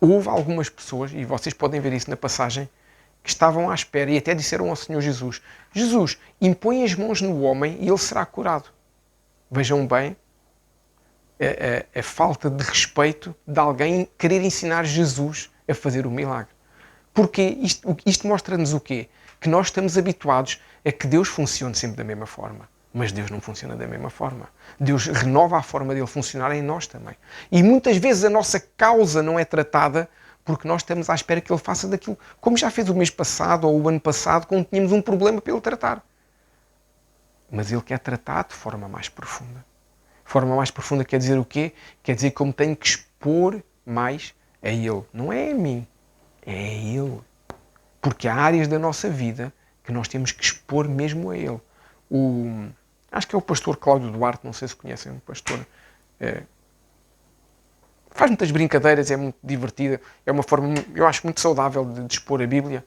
Houve algumas pessoas, e vocês podem ver isso na passagem, que estavam à espera e até disseram ao Senhor Jesus: Jesus, impõe as mãos no homem e ele será curado. Vejam bem a falta de respeito de alguém querer ensinar Jesus a fazer o milagre. Porque isto mostra-nos o quê? Que nós estamos habituados a que Deus funcione sempre da mesma forma. Mas Deus não funciona da mesma forma. Deus renova a forma dele funcionar em nós também. E muitas vezes a nossa causa não é tratada porque nós estamos à espera que ele faça daquilo, como já fez o mês passado ou o ano passado, quando tínhamos um problema para ele tratar. Mas ele quer tratar de forma mais profunda. Forma mais profunda quer dizer o quê? Quer dizer que eu me tenho que expor mais a ele. Não é a mim, é a ele. Porque há áreas da nossa vida que nós temos que expor mesmo a ele. Acho que é o pastor Cláudio Duarte, não sei se conhecem, um pastor. Faz muitas brincadeiras, é muito divertida, é uma forma, eu acho, muito saudável de expor a Bíblia.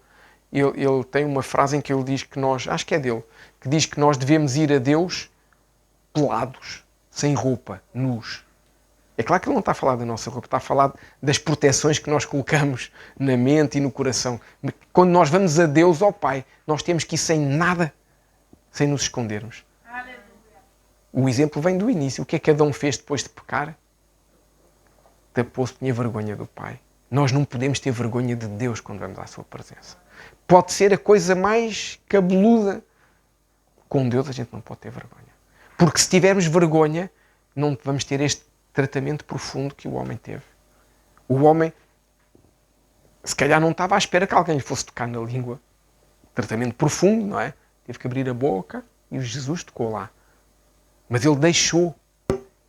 Ele tem uma frase em que ele diz que nós, acho que é dele, que diz que nós devemos ir a Deus pelados, sem roupa, nus. É claro que ele não está a falar da nossa roupa, está a falar das proteções que nós colocamos na mente e no coração. Quando nós vamos a Deus, ao Pai, nós temos que ir sem nada, sem nos escondermos. O exemplo vem do início. O que é que Adão fez depois de pecar? Tapou-se, tinha vergonha do Pai. Nós não podemos ter vergonha de Deus quando vamos à sua presença. Pode ser a coisa mais cabeluda. Com Deus a gente não pode ter vergonha. Porque se tivermos vergonha, não vamos ter este tratamento profundo que o homem teve. O homem, se calhar, não estava à espera que alguém lhe fosse tocar na língua. Tratamento profundo, não é? Teve que abrir a boca e o Jesus tocou lá. Mas ele deixou.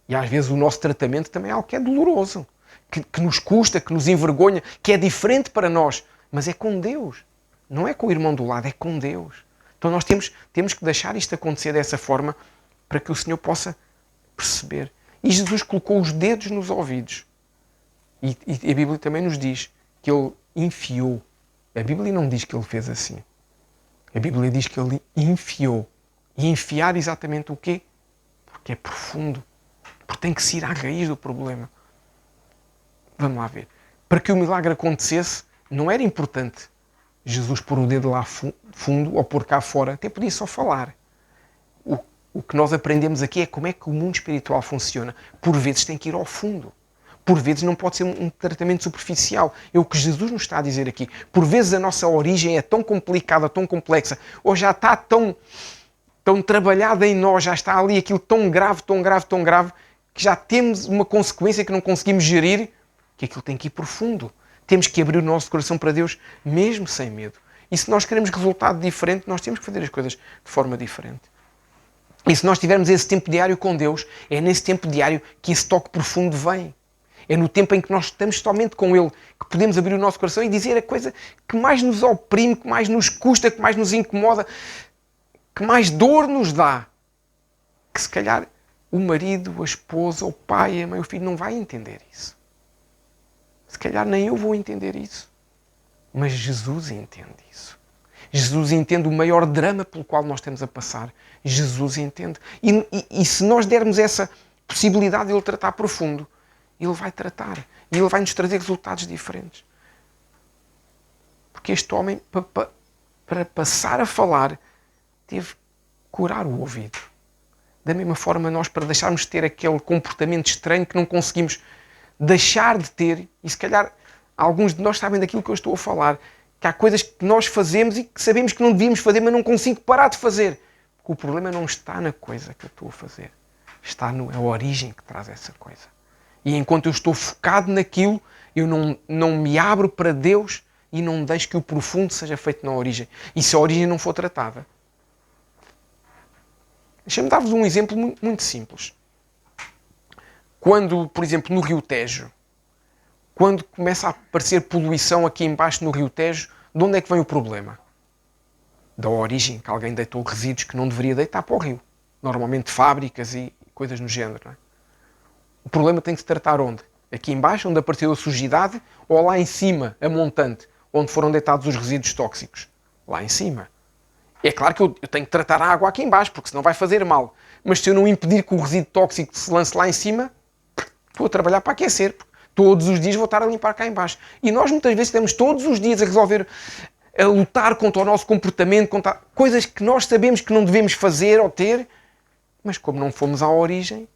E às vezes o nosso tratamento também é algo que é doloroso. Que nos custa, que nos envergonha, que é diferente para nós. Mas é com Deus. Não é com o irmão do lado, é com Deus. Então nós temos que deixar isto acontecer dessa forma para que o Senhor possa perceber. E Jesus colocou os dedos nos ouvidos. E a Bíblia também nos diz que ele enfiou. A Bíblia não diz que ele fez assim. A Bíblia diz que ele enfiou. E enfiar exatamente o quê? Porque é profundo. Porque tem que se ir à raiz do problema. Vamos lá ver. Para que o milagre acontecesse, não era importante Jesus pôr o dedo lá fundo ou pôr cá fora. Até podia só falar. O que nós aprendemos aqui é como é que o mundo espiritual funciona. Por vezes tem que ir ao fundo. Por vezes não pode ser um tratamento superficial. É o que Jesus nos está a dizer aqui. Por vezes a nossa origem é tão complicada, tão complexa, ou já está tão trabalhada em nós, já está ali aquilo tão grave, tão grave, tão grave, que já temos uma consequência que não conseguimos gerir, que aquilo tem que ir profundo. Temos que abrir o nosso coração para Deus, mesmo sem medo. E se nós queremos resultado diferente, nós temos que fazer as coisas de forma diferente. E se nós tivermos esse tempo diário com Deus, é nesse tempo diário que esse toque profundo vem. É no tempo em que nós estamos somente com Ele que podemos abrir o nosso coração e dizer a coisa que mais nos oprime, que mais nos custa, que mais nos incomoda, que mais dor nos dá. Que se calhar o marido, a esposa, o pai, a mãe, o filho não vai entender isso. Se calhar nem eu vou entender isso. Mas Jesus entende isso. Jesus entende o maior drama pelo qual nós estamos a passar. Jesus entende. E se nós dermos essa possibilidade de Ele tratar profundo, Ele vai tratar. E Ele vai nos trazer resultados diferentes. Porque este homem, para passar a falar, teve que curar o ouvido. Da mesma forma, nós, para deixarmos de ter aquele comportamento estranho que não conseguimos deixar de ter, e se calhar alguns de nós sabem daquilo que eu estou a falar, que há coisas que nós fazemos e que sabemos que não devíamos fazer, mas não consigo parar de fazer. Porque o problema não está na coisa que eu estou a fazer. Está na origem que traz essa coisa. E enquanto eu estou focado naquilo, eu não me abro para Deus e não deixo que o profundo seja feito na origem. E se a origem não for tratada. Deixa-me dar-vos um exemplo muito simples. Quando, por exemplo, no Rio Tejo, quando começa a aparecer poluição aqui embaixo no Rio Tejo, de onde é que vem o problema? Da origem, que alguém deitou resíduos que não deveria deitar para o rio. Normalmente fábricas e coisas no género. Não é? O problema tem que se tratar onde? Aqui embaixo, onde apareceu a sujidade, ou lá em cima, a montante, onde foram deitados os resíduos tóxicos? Lá em cima. É claro que eu tenho que tratar a água aqui embaixo, porque senão vai fazer mal. Mas se eu não impedir que o resíduo tóxico se lance lá em cima, estou a trabalhar para aquecer. Todos os dias vou estar a limpar cá embaixo. E nós muitas vezes estamos todos os dias a resolver, a lutar contra o nosso comportamento, contra coisas que nós sabemos que não devemos fazer ou ter, mas como não fomos à origem,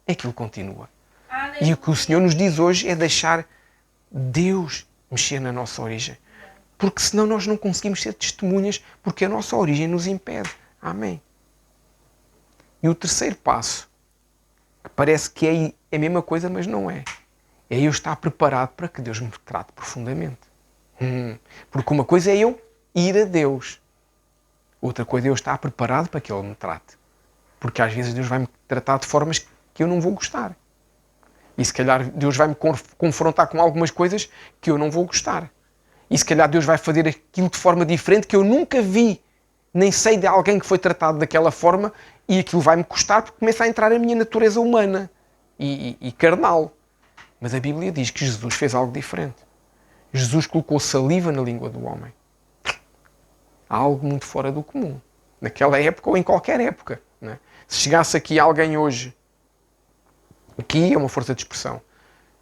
aquilo continua. E o que o Senhor nos diz hoje é deixar Deus mexer na nossa origem. Porque senão nós não conseguimos ser testemunhas, porque a nossa origem nos impede. Amém. E o terceiro passo, que parece que é a mesma coisa, mas não é. É eu estar preparado para que Deus me trate profundamente. Porque uma coisa é eu ir a Deus. Outra coisa é eu estar preparado para que Ele me trate. Porque às vezes Deus vai me tratar de formas que eu não vou gostar. E se calhar Deus vai me confrontar com algumas coisas que eu não vou gostar. E se calhar Deus vai fazer aquilo de forma diferente que eu nunca vi, nem sei de alguém que foi tratado daquela forma, e aquilo vai-me custar porque começa a entrar a minha natureza humana e carnal. Mas a Bíblia diz que Jesus fez algo diferente. Jesus colocou saliva na língua do homem. Algo muito fora do comum. Naquela época ou em qualquer época. Não é? Se chegasse aqui alguém hoje, aqui é uma força de expressão.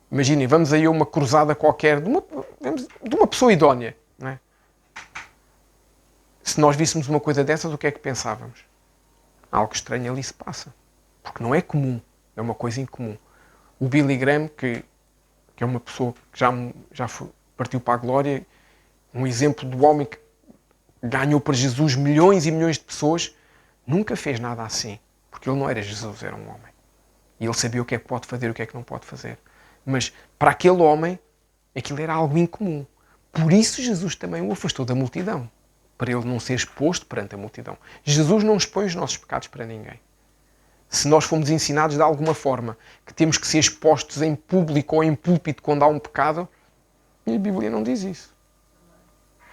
Imaginem, vamos aí a uma cruzada qualquer de uma pessoa idónea. Não é? Se nós víssemos uma coisa dessas, o que é que pensávamos? Algo estranho ali se passa. Porque não é comum. É uma coisa incomum. O Billy Graham, que é uma pessoa que já partiu para a glória, um exemplo do homem que ganhou para Jesus milhões e milhões de pessoas, nunca fez nada assim. Porque ele não era Jesus, era um homem. E ele sabia o que é que pode fazer e o que é que não pode fazer. Mas para aquele homem, aquilo era algo incomum. Por isso Jesus também o afastou da multidão. Para ele não ser exposto perante a multidão. Jesus não expõe os nossos pecados para ninguém. Se nós fomos ensinados de alguma forma que temos que ser expostos em público ou em púlpito quando há um pecado, a Bíblia não diz isso.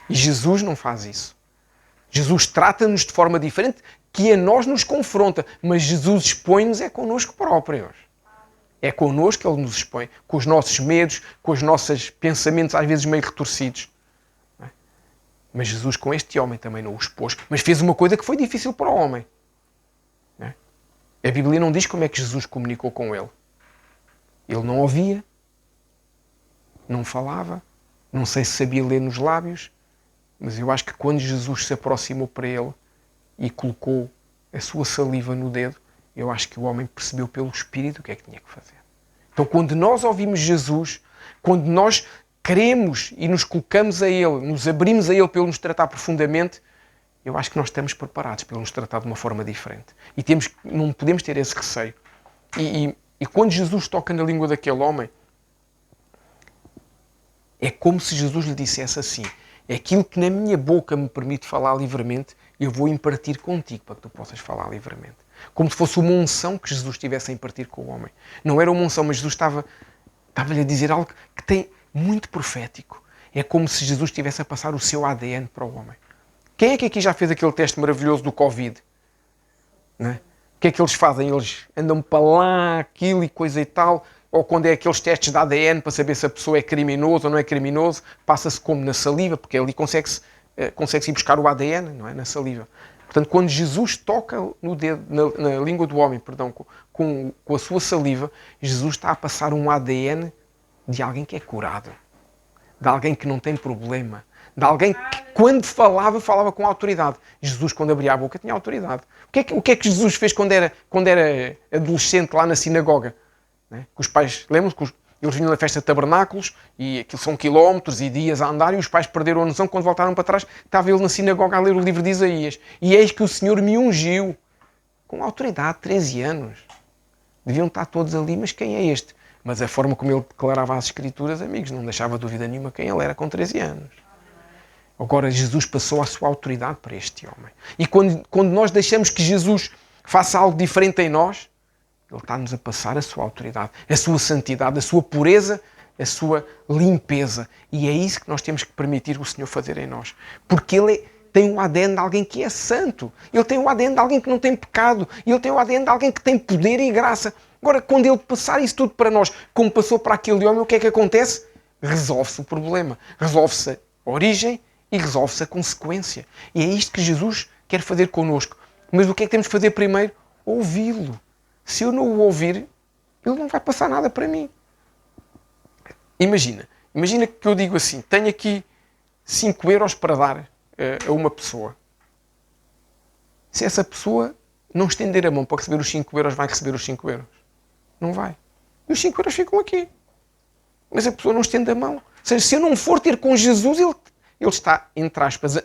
E Jesus não faz isso. Jesus trata-nos de forma diferente que a nós nos confronta, mas Jesus expõe-nos é connosco próprios. É connosco que Ele nos expõe, com os nossos medos, com os nossos pensamentos às vezes meio retorcidos. Mas Jesus com este homem também não o expôs, mas fez uma coisa que foi difícil para o homem. A Bíblia não diz como é que Jesus comunicou com ele. Ele não ouvia, não falava, não sei se sabia ler nos lábios, mas eu acho que quando Jesus se aproximou para ele e colocou a sua saliva no dedo, eu acho que o homem percebeu pelo Espírito o que é que tinha que fazer. Então quando nós ouvimos Jesus, quando nós queremos e nos colocamos a Ele, nos abrimos a Ele para Ele nos tratar profundamente, eu acho que nós estamos preparados para Ele nos tratar de uma forma diferente. E não podemos ter esse receio. E quando Jesus toca na língua daquele homem, é como se Jesus lhe dissesse assim: é aquilo que na minha boca me permite falar livremente, eu vou impartir contigo para que tu possas falar livremente. Como se fosse uma unção que Jesus estivesse a impartir com o homem. Não era uma unção, mas Jesus estava-lhe a dizer algo que tem muito profético. É como se Jesus estivesse a passar o seu ADN para o homem. Quem é que aqui já fez aquele teste maravilhoso do Covid? Não é? O que é que eles fazem? Eles andam para lá, aquilo e coisa e tal. Ou quando é aqueles testes de ADN para saber se a pessoa é criminoso ou não é criminoso, passa-se como na saliva, porque ali consegue-se ir buscar o ADN, não é? Na saliva. Portanto, quando Jesus toca no dedo, na língua do homem, perdão, com a sua saliva, Jesus está a passar um ADN de alguém que é curado, de alguém que não tem problema, de alguém que, quando falava com autoridade. Jesus, quando abria a boca, tinha autoridade. O que é que Jesus fez quando era adolescente lá na sinagoga? Né? Que os pais, lembram-se que eles vinham na festa de tabernáculos e aquilo são quilómetros e dias a andar e os pais perderam a noção. Quando voltaram para trás, estava ele na sinagoga a ler o livro de Isaías. E eis que o Senhor me ungiu com autoridade, 13 anos. Deviam estar todos ali, mas quem é este? Mas a forma como ele declarava as Escrituras, amigos, não deixava dúvida nenhuma quem ele era com 13 anos. Agora Jesus passou a sua autoridade para este homem. E quando nós deixamos que Jesus faça algo diferente em nós, ele está-nos a passar a sua autoridade, a sua santidade, a sua pureza, a sua limpeza. E é isso que nós temos que permitir o Senhor fazer em nós. Porque Ele tem o ADN de alguém que é santo. Ele tem o ADN de alguém que não tem pecado. Ele tem o ADN de alguém que tem poder e graça. Agora, quando Ele passar isso tudo para nós, como passou para aquele homem, o que é que acontece? Resolve-se o problema. Resolve-se a origem e resolve-se a consequência. E é isto que Jesus quer fazer connosco. Mas o que é que temos que fazer primeiro? Ouvi-lo. Se eu não o ouvir, ele não vai passar nada para mim. Imagina que eu digo assim, tenho aqui 5 euros para dar a uma pessoa. Se essa pessoa não estender a mão para receber os 5 euros, vai receber os 5 euros? Não vai. E os 5 euros ficam aqui. Mas a pessoa não estende a mão. Ou seja, se eu não for ter com Jesus, ele está, entre aspas,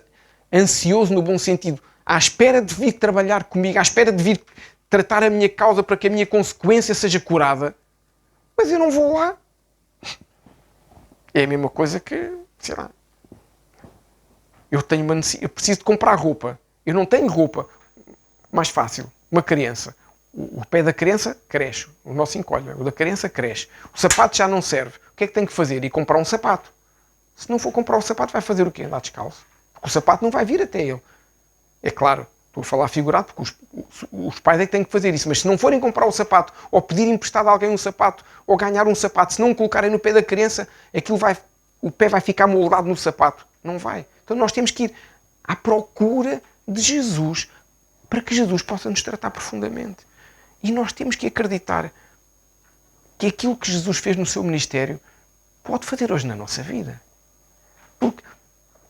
ansioso no bom sentido, à espera de vir trabalhar comigo, à espera de vir tratar a minha causa para que a minha consequência seja curada. Mas eu não vou lá. É a mesma coisa que, sei lá, eu preciso de comprar roupa. Eu não tenho roupa. Mais fácil, uma criança. O pé da criança cresce, o nosso encolhe, o da criança cresce. O sapato já não serve. O que é que tem que fazer? Ir comprar um sapato. Se não for comprar o sapato, vai fazer o quê? Andar descalço. Porque o sapato não vai vir até ele. É claro, estou a falar figurado, porque os pais é que têm que fazer isso. Mas se não forem comprar o sapato, ou pedir emprestado a alguém um sapato, ou ganhar um sapato, se não o colocarem no pé da criança, o pé vai ficar moldado no sapato. Não vai. Então nós temos que ir à procura de Jesus, para que Jesus possa nos tratar profundamente. E nós temos que acreditar que aquilo que Jesus fez no seu ministério pode fazer hoje na nossa vida. Porque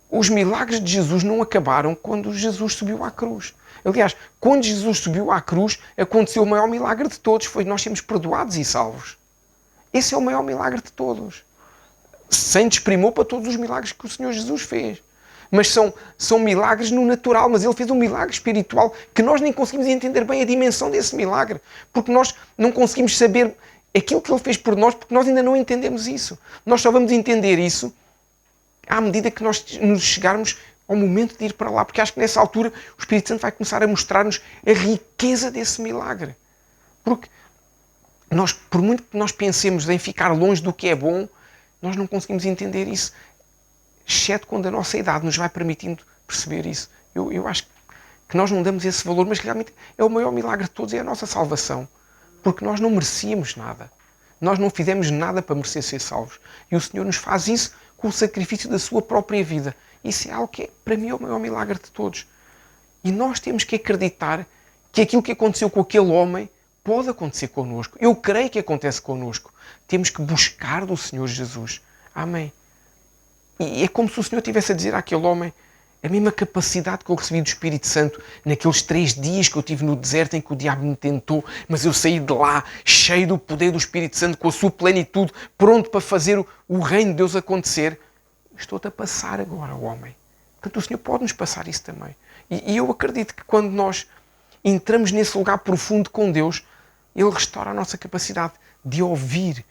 os milagres de Jesus não acabaram quando Jesus subiu à cruz. Aliás, quando Jesus subiu à cruz, aconteceu o maior milagre de todos. Foi nós sermos perdoados e salvos. Esse é o maior milagre de todos. Sem desprimor para todos os milagres que o Senhor Jesus fez. Mas são milagres no natural, mas Ele fez um milagre espiritual que nós nem conseguimos entender bem a dimensão desse milagre. Porque nós não conseguimos saber aquilo que Ele fez por nós, porque nós ainda não entendemos isso. Nós só vamos entender isso à medida que nós nos chegarmos ao momento de ir para lá. Porque acho que nessa altura o Espírito Santo vai começar a mostrar-nos a riqueza desse milagre. Porque nós, por muito que nós pensemos em ficar longe do que é bom, nós não conseguimos entender isso. Exceto quando a nossa idade nos vai permitindo perceber isso. Eu acho que nós não damos esse valor, mas realmente é o maior milagre de todos, é a nossa salvação. Porque nós não merecíamos nada. Nós não fizemos nada para merecer ser salvos. E o Senhor nos faz isso com o sacrifício da sua própria vida. Isso é algo que é, para mim, é o maior milagre de todos. E nós temos que acreditar que aquilo que aconteceu com aquele homem pode acontecer connosco. Eu creio que acontece connosco. Temos que buscar do Senhor Jesus. Amém. E é como se o Senhor estivesse a dizer àquele homem a mesma capacidade que eu recebi do Espírito Santo naqueles 3 dias que eu estive no deserto em que o diabo me tentou, mas eu saí de lá cheio do poder do Espírito Santo, com a sua plenitude, pronto para fazer o reino de Deus acontecer. Estou-te a passar agora, homem. Portanto, o Senhor pode nos passar isso também. E eu acredito que quando nós entramos nesse lugar profundo com Deus, Ele restaura a nossa capacidade de ouvir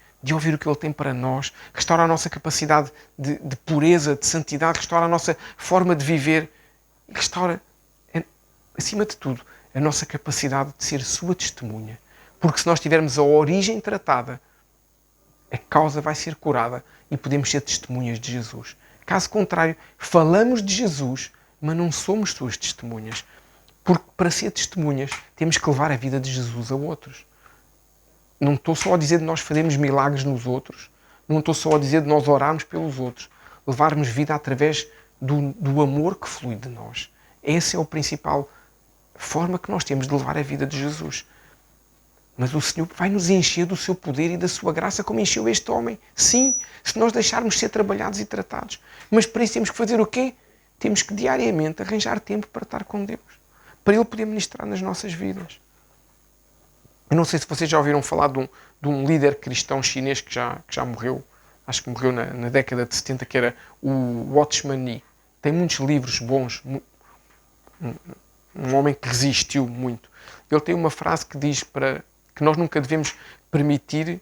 o que Ele tem para nós, restaura a nossa capacidade de pureza, de santidade, restaura a nossa forma de viver, restaura, acima de tudo, a nossa capacidade de ser sua testemunha. Porque se nós tivermos a origem tratada, a causa vai ser curada e podemos ser testemunhas de Jesus. Caso contrário, falamos de Jesus, mas não somos suas testemunhas. Porque para ser testemunhas, temos que levar a vida de Jesus a outros. Não estou só a dizer de nós fazermos milagres nos outros. Não estou só a dizer de nós orarmos pelos outros. Levarmos vida através do amor que flui de nós. Essa é a principal forma que nós temos de levar a vida de Jesus. Mas o Senhor vai nos encher do seu poder e da sua graça como encheu este homem. Sim, se nós deixarmos ser trabalhados e tratados. Mas para isso temos que fazer o quê? Temos que diariamente arranjar tempo para estar com Deus. Para Ele poder ministrar nas nossas vidas. Eu não sei se vocês já ouviram falar de um líder cristão chinês que já morreu. Acho que morreu na década de 70, que era o Watchman Nee. Tem muitos livros bons. Um homem que resistiu muito. Ele tem uma frase que diz que nós nunca devemos permitir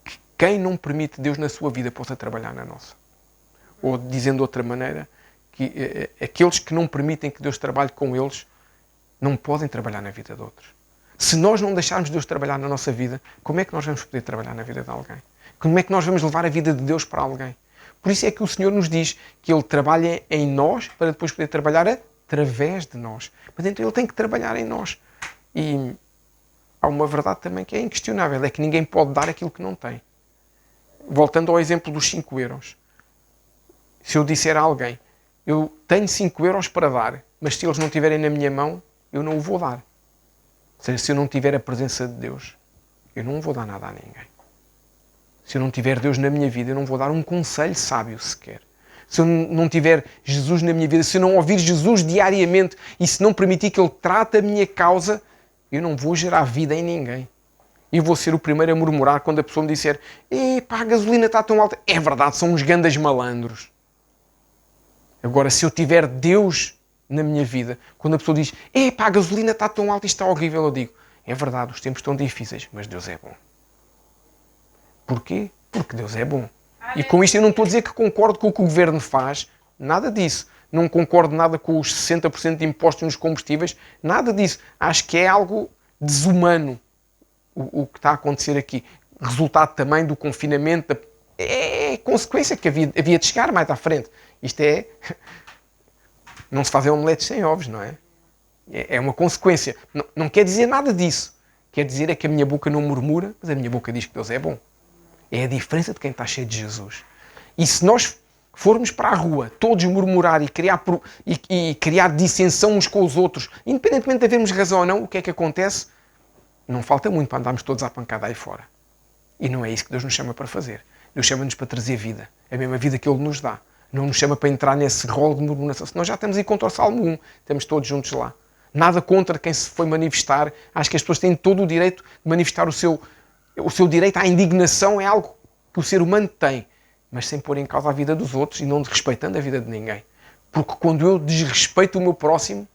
que quem não permite Deus na sua vida possa trabalhar na nossa. Ou, dizendo de outra maneira, que aqueles que não permitem que Deus trabalhe com eles não podem trabalhar na vida de outros. Se nós não deixarmos Deus trabalhar na nossa vida, como é que nós vamos poder trabalhar na vida de alguém? Como é que nós vamos levar a vida de Deus para alguém? Por isso é que o Senhor nos diz que Ele trabalha em nós para depois poder trabalhar através de nós. Mas então Ele tem que trabalhar em nós. E há uma verdade também que é inquestionável, é que ninguém pode dar aquilo que não tem. Voltando ao exemplo dos 5 euros. Se eu disser a alguém, eu tenho 5 euros para dar, mas se eles não estiverem na minha mão, eu não o vou dar. Ou seja, se eu não tiver a presença de Deus, eu não vou dar nada a ninguém. Se eu não tiver Deus na minha vida, eu não vou dar um conselho sábio sequer. Se eu não tiver Jesus na minha vida, se eu não ouvir Jesus diariamente e se não permitir que Ele trate a minha causa, eu não vou gerar vida em ninguém. E vou ser o primeiro a murmurar quando a pessoa me disser: epá, a gasolina está tão alta. É verdade, são uns grandes malandros. Agora, se eu tiver Deus na minha vida, quando a pessoa diz: epá, a gasolina está tão alta e está horrível, eu digo: é verdade, os tempos estão difíceis, mas Deus é bom. Porquê? Porque Deus é bom. E com isto eu não estou a dizer que concordo com o que o Governo faz, nada disso. Não concordo nada com os 60% de impostos nos combustíveis, nada disso. Acho que é algo desumano o que está a acontecer aqui. Resultado também do confinamento, é consequência que havia de chegar mais à frente. Isto é... Não se fazem omeletes sem ovos, não é? É uma consequência. Não quer dizer nada disso. Quer dizer é que a minha boca não murmura, mas a minha boca diz que Deus é bom. É a diferença de quem está cheio de Jesus. E se nós formos para a rua, todos murmurar e criar dissensão uns com os outros, independentemente de havermos razão ou não, o que é que acontece? Não falta muito para andarmos todos à pancada aí fora. E não é isso que Deus nos chama para fazer. Deus chama-nos para trazer vida. É a mesma vida que Ele nos dá. Não nos chama para entrar nesse rol de murmuração. Senão já estamos aí contra o Salmo 1. Estamos todos juntos lá. Nada contra quem se foi manifestar. Acho que as pessoas têm todo o direito de manifestar o seu direito à indignação. É algo que o ser humano tem. Mas sem pôr em causa a vida dos outros e não desrespeitando a vida de ninguém. Porque quando eu desrespeito o meu próximo,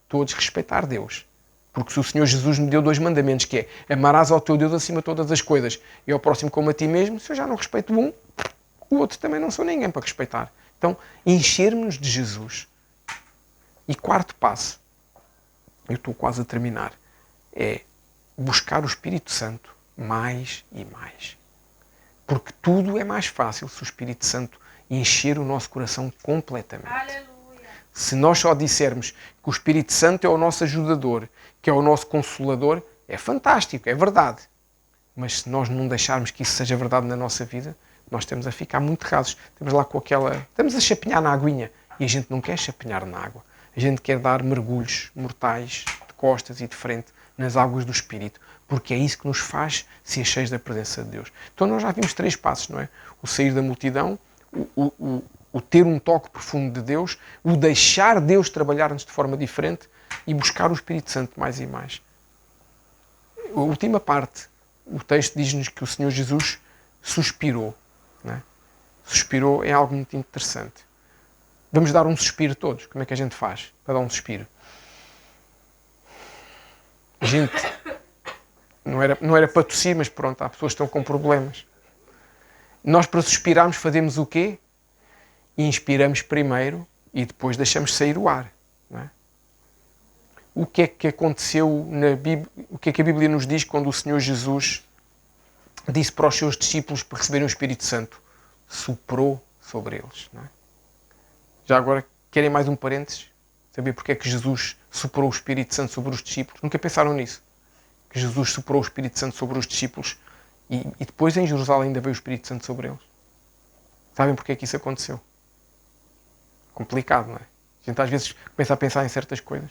estou a desrespeitar Deus. Porque se o Senhor Jesus me deu 2 mandamentos, que é: amarás ao teu Deus acima de todas as coisas e ao próximo como a ti mesmo, se eu já não respeito um, o outro também não sou ninguém para respeitar. Então, enchermos-nos de Jesus. E 4º passo, eu estou quase a terminar, é buscar o Espírito Santo mais e mais. Porque tudo é mais fácil se o Espírito Santo encher o nosso coração completamente. Aleluia. Se nós só dissermos que o Espírito Santo é o nosso ajudador, que é o nosso consolador, é fantástico, é verdade. Mas se nós não deixarmos que isso seja verdade na nossa vida, nós estamos a ficar muito rasos. Estamos lá com estamos a chapinhar na aguinha. E a gente não quer chapinhar na água. A gente quer dar mergulhos mortais, de costas e de frente, nas águas do Espírito. Porque é isso que nos faz ser cheios da presença de Deus. Então nós já vimos 3 passos, não é? O sair da multidão, o ter um toque profundo de Deus, o deixar Deus trabalhar-nos de forma diferente e buscar o Espírito Santo mais e mais. A última parte, o texto diz-nos que o Senhor Jesus suspirou. Não é? Suspirou é algo muito interessante. Vamos dar um suspiro todos. Como é que a gente faz para dar um suspiro? A gente... Não era para tossir, mas pronto, há pessoas que estão com problemas. Nós, para suspirarmos, fazemos o quê? Inspiramos primeiro e depois deixamos sair o ar. Não é? o que é que aconteceu na Bíblia, o que é que a Bíblia nos diz quando o Senhor Jesus disse para os seus discípulos para receberem o Espírito Santo? Soprou sobre eles. Não é? Já agora, querem mais um parênteses? Saber porque é que Jesus soprou o Espírito Santo sobre os discípulos? Nunca pensaram nisso? Que Jesus soprou o Espírito Santo sobre os discípulos e depois em Jerusalém ainda veio o Espírito Santo sobre eles. Sabem porque é que isso aconteceu? Complicado, não é? A gente às vezes começa a pensar em certas coisas.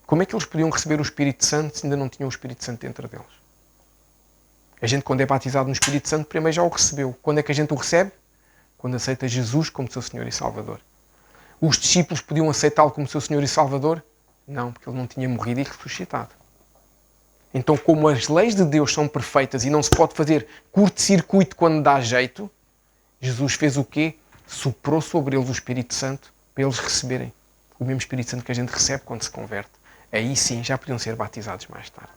Como é que eles podiam receber o Espírito Santo se ainda não tinham o Espírito Santo dentro deles? A gente, quando é batizado no Espírito Santo, primeiro já o recebeu. Quando é que a gente o recebe? Quando aceita Jesus como seu Senhor e Salvador. Os discípulos podiam aceitá-lo como seu Senhor e Salvador? Não, porque ele não tinha morrido e ressuscitado. Então, como as leis de Deus são perfeitas e não se pode fazer curto-circuito quando dá jeito, Jesus fez o quê? Soprou sobre eles o Espírito Santo para eles receberem o mesmo Espírito Santo que a gente recebe quando se converte. Aí sim já podiam ser batizados mais tarde.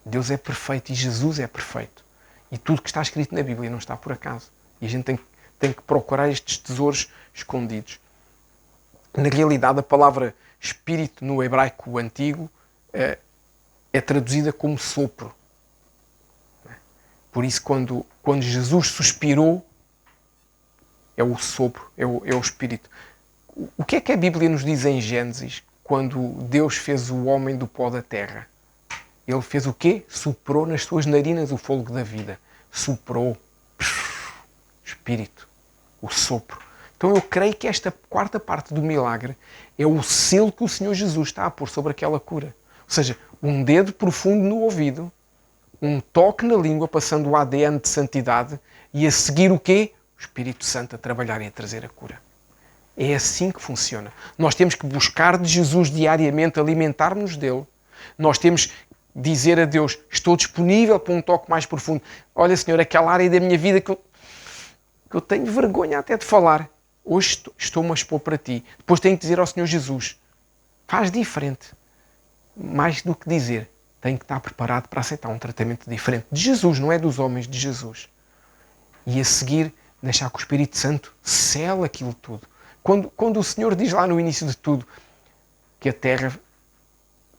Deus é perfeito e Jesus é perfeito. E tudo que está escrito na Bíblia não está por acaso. E a gente tem que procurar estes tesouros escondidos. Na realidade, a palavra Espírito no hebraico antigo é traduzida como sopro. Por isso, quando Jesus suspirou, é o sopro, é o Espírito. O que é que a Bíblia nos diz em Gênesis, quando Deus fez o homem do pó da terra? Ele fez o quê? Soprou nas suas narinas o fôlego da vida. Soprou. Espírito. O sopro. Então eu creio que esta quarta parte do milagre é o selo que o Senhor Jesus está a pôr sobre aquela cura. Ou seja, um dedo profundo no ouvido, um toque na língua, passando o ADN de santidade, e a seguir o quê? O Espírito Santo a trabalhar e a trazer a cura. É assim que funciona. Nós temos que buscar de Jesus diariamente, alimentar-nos dele. Nós temos que dizer a Deus, estou disponível para um toque mais profundo. Olha, Senhor, aquela área da minha vida que eu tenho vergonha até de falar. Hoje estou-me a expor para ti. Depois tenho que dizer ao Senhor Jesus, faz diferente. Mais do que dizer, tenho que estar preparado para aceitar um tratamento diferente. De Jesus, não é dos homens, de Jesus. E a seguir, deixar que o Espírito Santo sela aquilo tudo. Quando o Senhor diz lá no início de tudo que a terra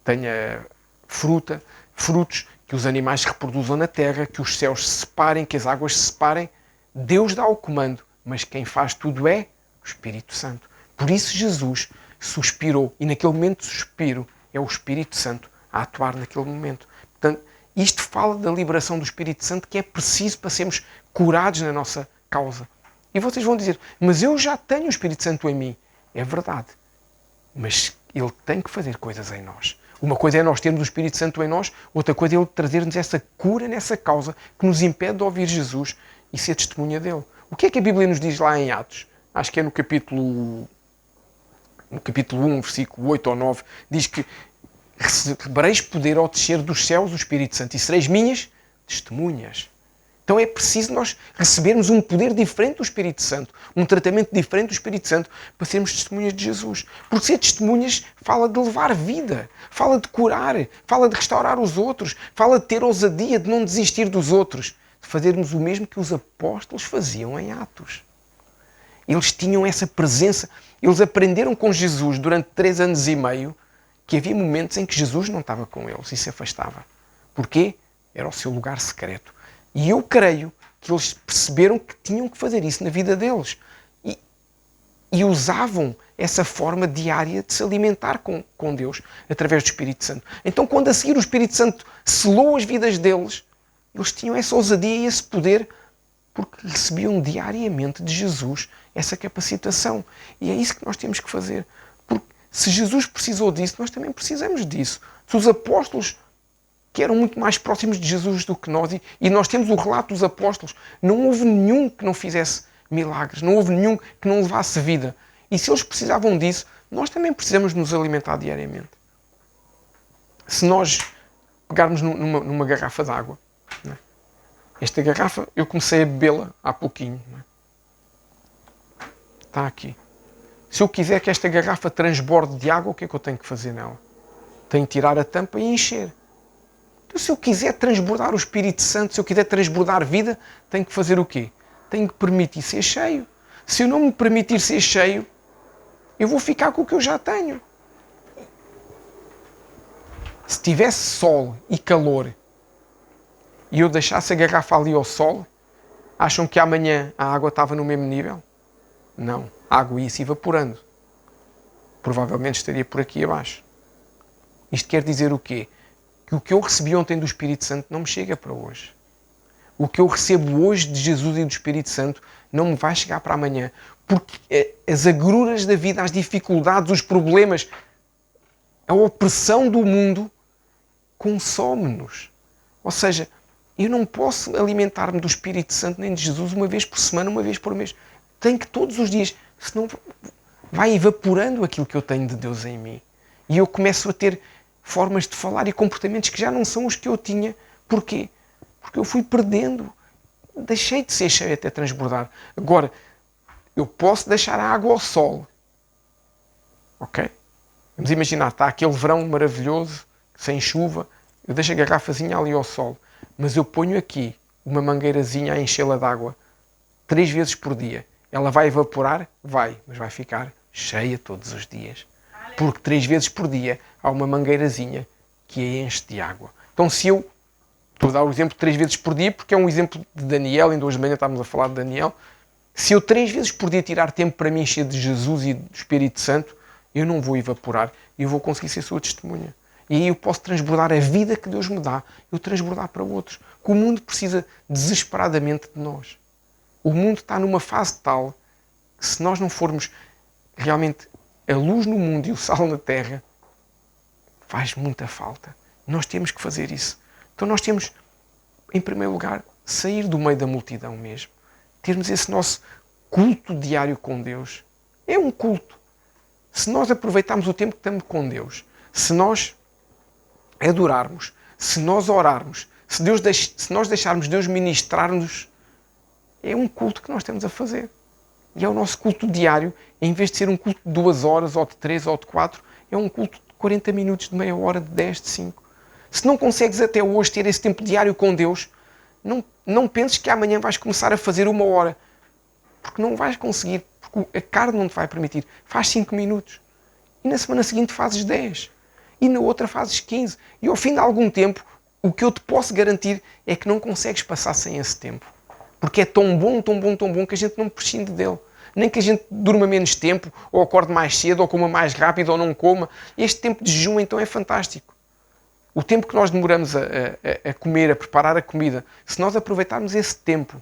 tenha frutos, que os animais se reproduzam na terra, que os céus se separem, que as águas se separem, Deus dá o comando, mas quem faz tudo é o Espírito Santo. Por isso Jesus suspirou, e naquele momento de suspiro é o Espírito Santo a atuar naquele momento. Portanto, isto fala da liberação do Espírito Santo que é preciso para sermos curados na nossa causa. E vocês vão dizer, mas eu já tenho o Espírito Santo em mim. É verdade, mas ele tem que fazer coisas em nós. Uma coisa é nós termos o Espírito Santo em nós, outra coisa é ele trazer-nos essa cura nessa causa que nos impede de ouvir Jesus e ser testemunha dele. O que é que a Bíblia nos diz lá em Atos? Acho que é no capítulo 1, versículo 8 ou 9, diz que recebereis poder ao descer dos céus o Espírito Santo e sereis minhas testemunhas. Então é preciso nós recebermos um poder diferente do Espírito Santo, um tratamento diferente do Espírito Santo para sermos testemunhas de Jesus. Porque ser testemunhas fala de levar vida, fala de curar, fala de restaurar os outros, fala de ter ousadia, de não desistir dos outros, de fazermos o mesmo que os apóstolos faziam em Atos. Eles tinham essa presença, eles aprenderam com Jesus durante 3 anos e meio que havia momentos em que Jesus não estava com eles e se afastava. Porquê? Era o seu lugar secreto. E eu creio que eles perceberam que tinham que fazer isso na vida deles. E usavam essa forma diária de se alimentar com Deus, através do Espírito Santo. Então, quando a seguir o Espírito Santo selou as vidas deles, eles tinham essa ousadia e esse poder, porque recebiam diariamente de Jesus essa capacitação. E é isso que nós temos que fazer. Porque se Jesus precisou disso, nós também precisamos disso. Se os apóstolos, que eram muito mais próximos de Jesus do que nós, e nós temos o relato dos apóstolos, não houve nenhum que não fizesse milagres, não houve nenhum que não levasse vida. E se eles precisavam disso, nós também precisamos nos alimentar diariamente. Se nós pegarmos numa garrafa de água, não é? Esta garrafa, eu comecei a bebê-la há pouquinho. Não é? Está aqui. Se eu quiser que esta garrafa transborde de água, o que é que eu tenho que fazer nela? Tenho que tirar a tampa e encher. Então, se eu quiser transbordar o Espírito Santo, se eu quiser transbordar vida, tenho que fazer o quê? Tenho que permitir ser cheio. Se eu não me permitir ser cheio, eu vou ficar com o que eu já tenho. Se tivesse sol e calor e eu deixasse a garrafa ali ao sol, acham que amanhã a água estava no mesmo nível? Não. A água ia se evaporando. Provavelmente estaria por aqui abaixo. Isto quer dizer o quê? Que o que eu recebi ontem do Espírito Santo não me chega para hoje. O que eu recebo hoje de Jesus e do Espírito Santo não me vai chegar para amanhã. Porque as agruras da vida, as dificuldades, os problemas, a opressão do mundo consome-nos. Ou seja, eu não posso alimentar-me do Espírito Santo nem de Jesus uma vez por semana, uma vez por mês. Tenho que todos os dias, senão vai evaporando aquilo que eu tenho de Deus em mim. E eu começo a ter formas de falar e comportamentos que já não são os que eu tinha. Porquê? Porque eu fui perdendo. Deixei de ser cheio até transbordar. Agora, eu posso deixar a água ao sol. Ok? Vamos imaginar, está aquele verão maravilhoso, sem chuva, eu deixo a garrafazinha ali ao sol. Mas eu ponho aqui uma mangueirazinha a enchê-la de água 3 vezes por dia. Ela vai evaporar? Vai, mas vai ficar cheia todos os dias. Porque 3 vezes por dia há uma mangueirazinha que a enche de água. Então se eu, estou a dar o exemplo de 3 vezes por dia, porque é um exemplo de Daniel, ainda hoje de manhã estávamos a falar de Daniel, se eu 3 vezes por dia tirar tempo para me encher de Jesus e do Espírito Santo, eu não vou evaporar, eu vou conseguir ser sua testemunha. E aí eu posso transbordar a vida que Deus me dá, eu transbordar para outros. Que o mundo precisa desesperadamente de nós. O mundo está numa fase tal que se nós não formos realmente a luz no mundo e o sal na terra, faz muita falta. Nós temos que fazer isso. Então nós temos, em primeiro lugar, sair do meio da multidão mesmo. Termos esse nosso culto diário com Deus. É um culto. Se nós aproveitarmos o tempo que estamos com Deus, se nós adorarmos, se nós orarmos, se nós deixarmos Deus ministrar-nos, é um culto que nós estamos a fazer. E é o nosso culto diário, em vez de ser um culto de 2 horas, ou de 3, ou de 4, é um culto de 40 minutos, de meia hora, de 10, de 5. Se não consegues até hoje ter esse tempo diário com Deus, não penses que amanhã vais começar a fazer 1 hora. Porque não vais conseguir, porque a carne não te vai permitir. Faz 5 minutos. E na semana seguinte fazes 10. E na outra fazes 15. E ao fim de algum tempo, o que eu te posso garantir é que não consegues passar sem esse tempo. Porque é tão bom, tão bom, tão bom que a gente não prescinde dele. Nem que a gente durma menos tempo, ou acorde mais cedo, ou coma mais rápido, ou não coma. Este tempo de jejum então é fantástico. O tempo que nós demoramos a comer, a preparar a comida, se nós aproveitarmos esse tempo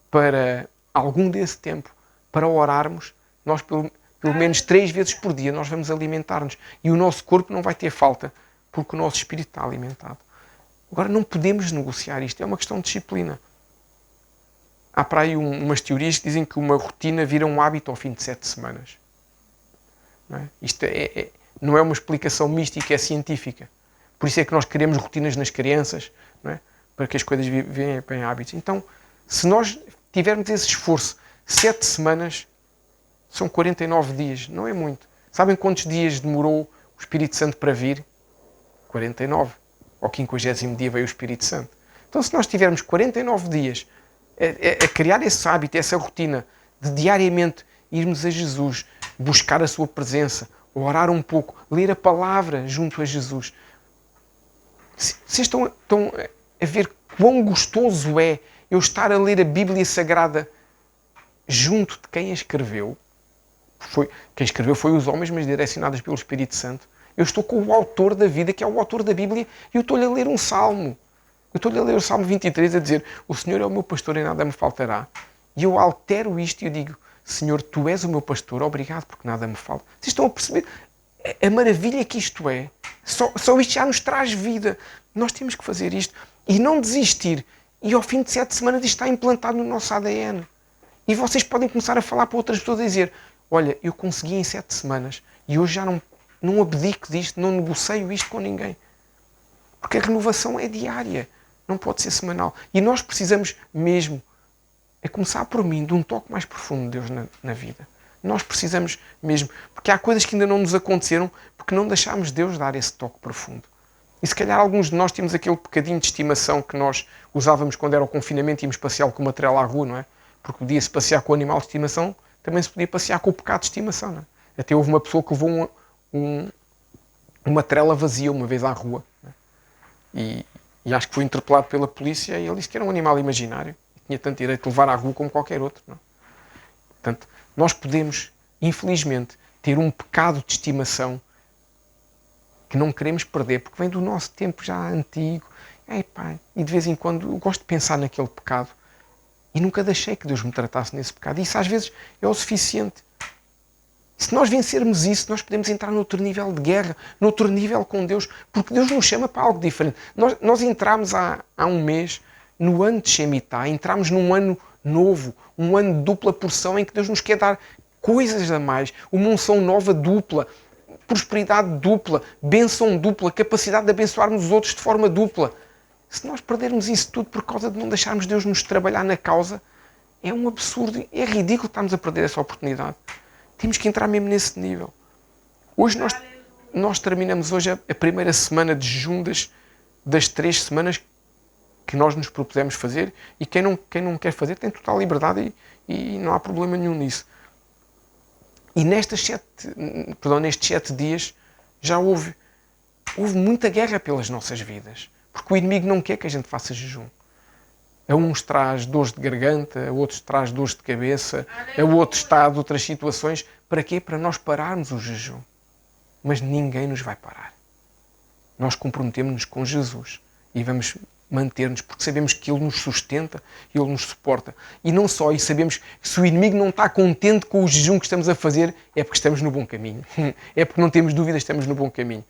para algum desse tempo, para orarmos, nós pelo menos 3 vezes por dia nós vamos alimentar-nos. E o nosso corpo não vai ter falta, porque o nosso espírito está alimentado. Agora, não podemos negociar isto. É uma questão de disciplina. Há para aí umas teorias que dizem que uma rotina vira um hábito ao fim de 7 semanas. Não é? Isto não é uma explicação mística, é científica. Por isso é que nós queremos rotinas nas crianças, não é? Para que as coisas venham em hábitos. Então, se nós tivermos esse esforço, 7 semanas são 49 dias, não é muito. Sabem quantos dias demorou o Espírito Santo para vir? 49. Ao 50º dia veio o Espírito Santo. Então, se nós tivermos 49 dias a criar esse hábito, essa rotina de diariamente irmos a Jesus, buscar a sua presença, orar um pouco, ler a palavra junto a Jesus. Vocês estão a ver quão gostoso é eu estar a ler a Bíblia Sagrada junto de quem a escreveu? Quem escreveu foi os homens, mas direcionados pelo Espírito Santo. Eu estou com o autor da vida, que é o autor da Bíblia, e eu estou-lhe a ler um salmo. Eu estou-lhe a ler o Salmo 23 a dizer: o Senhor é o meu pastor e nada me faltará. E eu altero isto e eu digo: Senhor, Tu és o meu pastor, obrigado porque nada me falta. Vocês estão a perceber a maravilha que isto é? Só isto já nos traz vida. Nós temos que fazer isto e não desistir. E ao fim de 7 semanas isto está implantado no nosso ADN. E vocês podem começar a falar para outras pessoas e dizer: olha, eu consegui em 7 semanas e hoje já não abdico disto, não negocio isto com ninguém. Porque a renovação é diária, não pode ser semanal. E nós precisamos mesmo, a começar por mim, de um toque mais profundo de Deus na vida. Nós precisamos mesmo, porque há coisas que ainda não nos aconteceram porque não deixámos Deus dar esse toque profundo. E se calhar alguns de nós temos aquele bocadinho de estimação que nós usávamos quando era o confinamento e íamos passear com o material à rua, não é? Porque podia-se passear com o animal de estimação, também se podia passear com o pecado de estimação, não é? Até houve uma pessoa que levou uma trela vazia uma vez à rua. E, e acho que foi interpelado pela polícia e ele disse que era um animal imaginário. Tinha tanto direito de levar à rua como qualquer outro. Não? Portanto, nós podemos, infelizmente, ter um pecado de estimação que não queremos perder, porque vem do nosso tempo já antigo. Epá, e de vez em quando eu gosto de pensar naquele pecado e nunca deixei que Deus me tratasse nesse pecado. E isso às vezes é o suficiente. Se nós vencermos isso, nós podemos entrar noutro nível de guerra, noutro nível com Deus, porque Deus nos chama para algo diferente. Nós entramos há um mês no ano de Shemitah, entramos num ano novo, um ano de dupla porção em que Deus nos quer dar coisas a mais, uma unção nova dupla, prosperidade dupla, bênção dupla, capacidade de abençoarmos os outros de forma dupla. Se nós perdermos isso tudo por causa de não deixarmos Deus nos trabalhar na causa, é um absurdo, é ridículo estarmos a perder essa oportunidade. Temos que entrar mesmo nesse nível. Hoje nós terminamos hoje a primeira semana de jejum das 3 semanas que nós nos propusemos fazer, e quem não quer fazer tem total liberdade e não há problema nenhum nisso. E nestes 7 dias já houve muita guerra pelas nossas vidas. Porque o inimigo não quer que a gente faça jejum. A uns traz dores de garganta, a outros traz dores de cabeça, a outros traz outras situações. Para quê? Para nós pararmos o jejum. Mas ninguém nos vai parar. Nós comprometemos-nos com Jesus e vamos manter-nos, porque sabemos que Ele nos sustenta e Ele nos suporta. E não só, e sabemos que se o inimigo não está contente com o jejum que estamos a fazer, é porque estamos no bom caminho. É porque não temos dúvidas que estamos no bom caminho.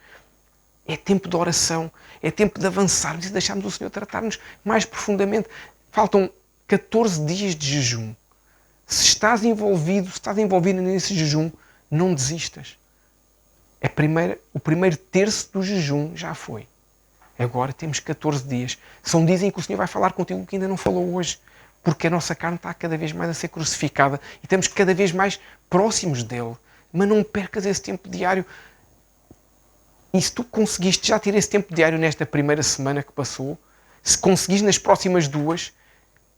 É tempo de oração, é tempo de avançarmos e deixarmos o Senhor tratar-nos mais profundamente. Faltam 14 dias de jejum. Se estás envolvido nesse jejum, não desistas. O primeiro terço do jejum já foi. Agora temos 14 dias. São dias em que o Senhor vai falar contigo que ainda não falou hoje. Porque a nossa carne está cada vez mais a ser crucificada e estamos cada vez mais próximos dele. Mas não percas esse tempo diário. E se tu conseguiste já ter esse tempo diário nesta primeira semana que passou, se conseguires nas próximas 2,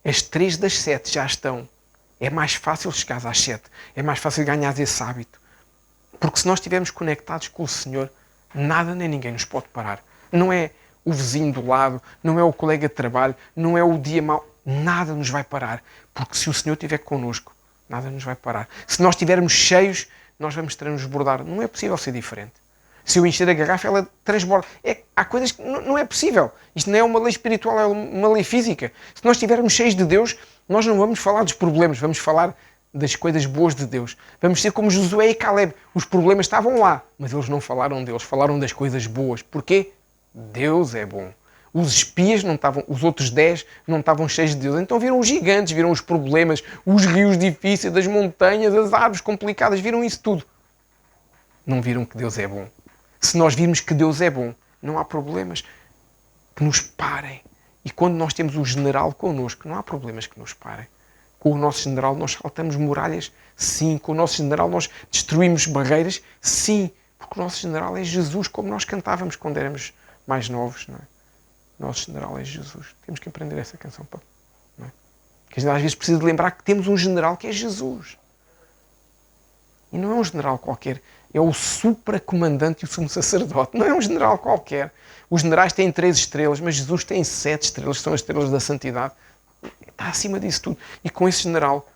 as 3 das 7 já estão. É mais fácil chegar às 7. É mais fácil ganhar esse hábito. Porque se nós estivermos conectados com o Senhor, nada nem ninguém nos pode parar. Não é o vizinho do lado, não é o colega de trabalho, não é o dia mau. Nada nos vai parar. Porque se o Senhor estiver connosco, nada nos vai parar. Se nós estivermos cheios, nós vamos transbordar. Não é possível ser diferente. Se eu encher a garrafa, ela transborda. Há coisas que não é possível. Isto não é uma lei espiritual, é uma lei física. Se nós estivermos cheios de Deus, nós não vamos falar dos problemas, vamos falar das coisas boas de Deus. Vamos ser como Josué e Caleb. Os problemas estavam lá, mas eles não falaram deles, falaram das coisas boas. Porquê? Deus é bom. Os espias não estavam, os outros 10 não estavam cheios de Deus. Então viram os gigantes, viram os problemas, os rios difíceis, as montanhas, as árvores complicadas, viram isso tudo. Não viram que Deus é bom. Se nós virmos que Deus é bom, não há problemas que nos parem. E quando nós temos o general connosco, não há problemas que nos parem. Com o nosso general nós saltamos muralhas? Sim. Com o nosso general nós destruímos barreiras? Sim. Porque o nosso general é Jesus, como nós cantávamos quando éramos mais novos. Não é? O nosso general é Jesus. Temos que aprender essa canção. Não é? Que às vezes precisa de lembrar que temos um general que é Jesus. E não é um general qualquer. É o supracomandante e o sumo sacerdote. Não é um general qualquer. Os generais têm 3 estrelas, mas Jesus tem 7 estrelas, são as estrelas da santidade. Está acima disso tudo. E com esse general,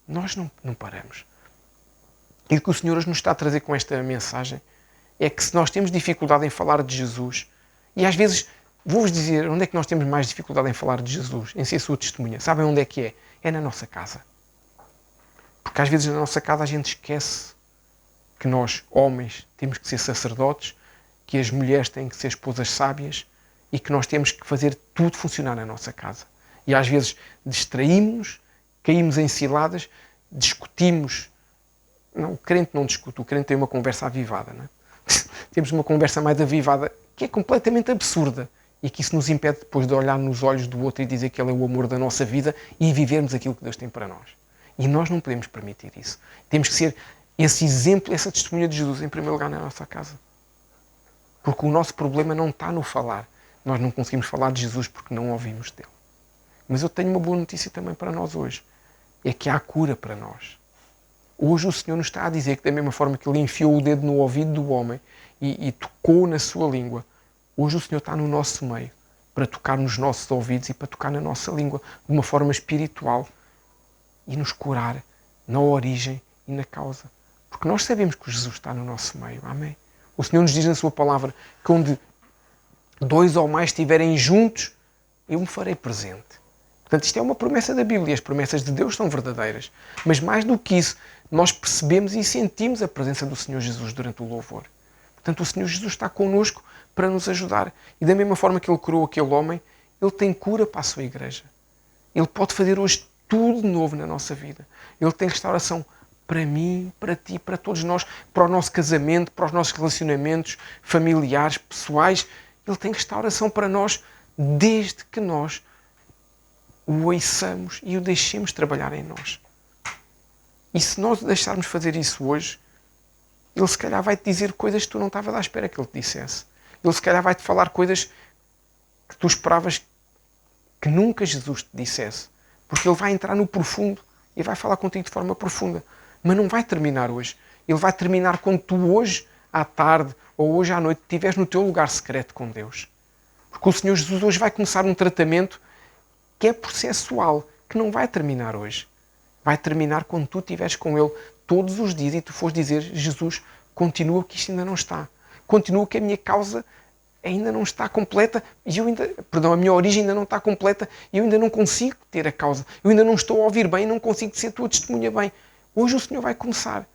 nós não paramos. E o que o Senhor hoje nos está a trazer com esta mensagem é que se nós temos dificuldade em falar de Jesus, e às vezes, vou-vos dizer onde é que nós temos mais dificuldade em falar de Jesus, em ser sua testemunha. Sabem onde é que é? É na nossa casa. Porque às vezes na nossa casa a gente esquece que nós, homens, temos que ser sacerdotes, que as mulheres têm que ser esposas sábias e que nós temos que fazer tudo funcionar na nossa casa. E às vezes distraímos-nos, caímos em ciladas, discutimos. Não, o crente não discute, o crente tem uma conversa avivada. Não é? Temos uma conversa mais avivada que é completamente absurda e que isso nos impede depois de olhar nos olhos do outro e dizer que ele é o amor da nossa vida e vivermos aquilo que Deus tem para nós. E nós não podemos permitir isso. Temos que ser esse exemplo, essa testemunha de Jesus, em primeiro lugar, na nossa casa. Porque o nosso problema não está no falar. Nós não conseguimos falar de Jesus porque não ouvimos dele. Mas eu tenho uma boa notícia também para nós hoje. É que há cura para nós. Hoje o Senhor nos está a dizer que da mesma forma que Ele enfiou o dedo no ouvido do homem e tocou na sua língua, Hoje o Senhor está no nosso meio para tocar nos nossos ouvidos e para tocar na nossa língua de uma forma espiritual e nos curar na origem e na causa. Porque nós sabemos que Jesus está no nosso meio. Amém? O Senhor nos diz na sua palavra que onde 2 ou mais estiverem juntos, eu me farei presente. Portanto, isto é uma promessa da Bíblia. As promessas de Deus são verdadeiras. Mas mais do que isso, nós percebemos e sentimos a presença do Senhor Jesus durante o louvor. Portanto, o Senhor Jesus está connosco para nos ajudar. E da mesma forma que Ele curou aquele homem, Ele tem cura para a sua igreja. Ele pode fazer hoje tudo de novo na nossa vida. Ele tem restauração para mim, para ti, para todos nós, para o nosso casamento, para os nossos relacionamentos familiares, pessoais. Ele tem restauração para nós desde que nós o ouçamos e o deixemos trabalhar em nós. E se nós deixarmos fazer isso hoje, Ele se calhar vai-te dizer coisas que tu não estavas à espera que Ele te dissesse. Ele se calhar vai-te falar coisas que tu esperavas que nunca Jesus te dissesse. Porque Ele vai entrar no profundo e vai falar contigo de forma profunda. Mas não vai terminar hoje. Ele vai terminar quando tu hoje, à tarde ou hoje à noite, estiveres no teu lugar secreto com Deus. Porque o Senhor Jesus hoje vai começar um tratamento que é processual, que não vai terminar hoje. Vai terminar quando tu estiveres com Ele todos os dias e tu fores dizer: Jesus, continua que isto ainda não está. Continua que a minha causa ainda não está completa e a minha origem ainda não está completa e eu ainda não consigo ter a causa. Eu ainda não estou a ouvir bem, não consigo ser tua testemunha bem. Hoje o Senhor vai começar,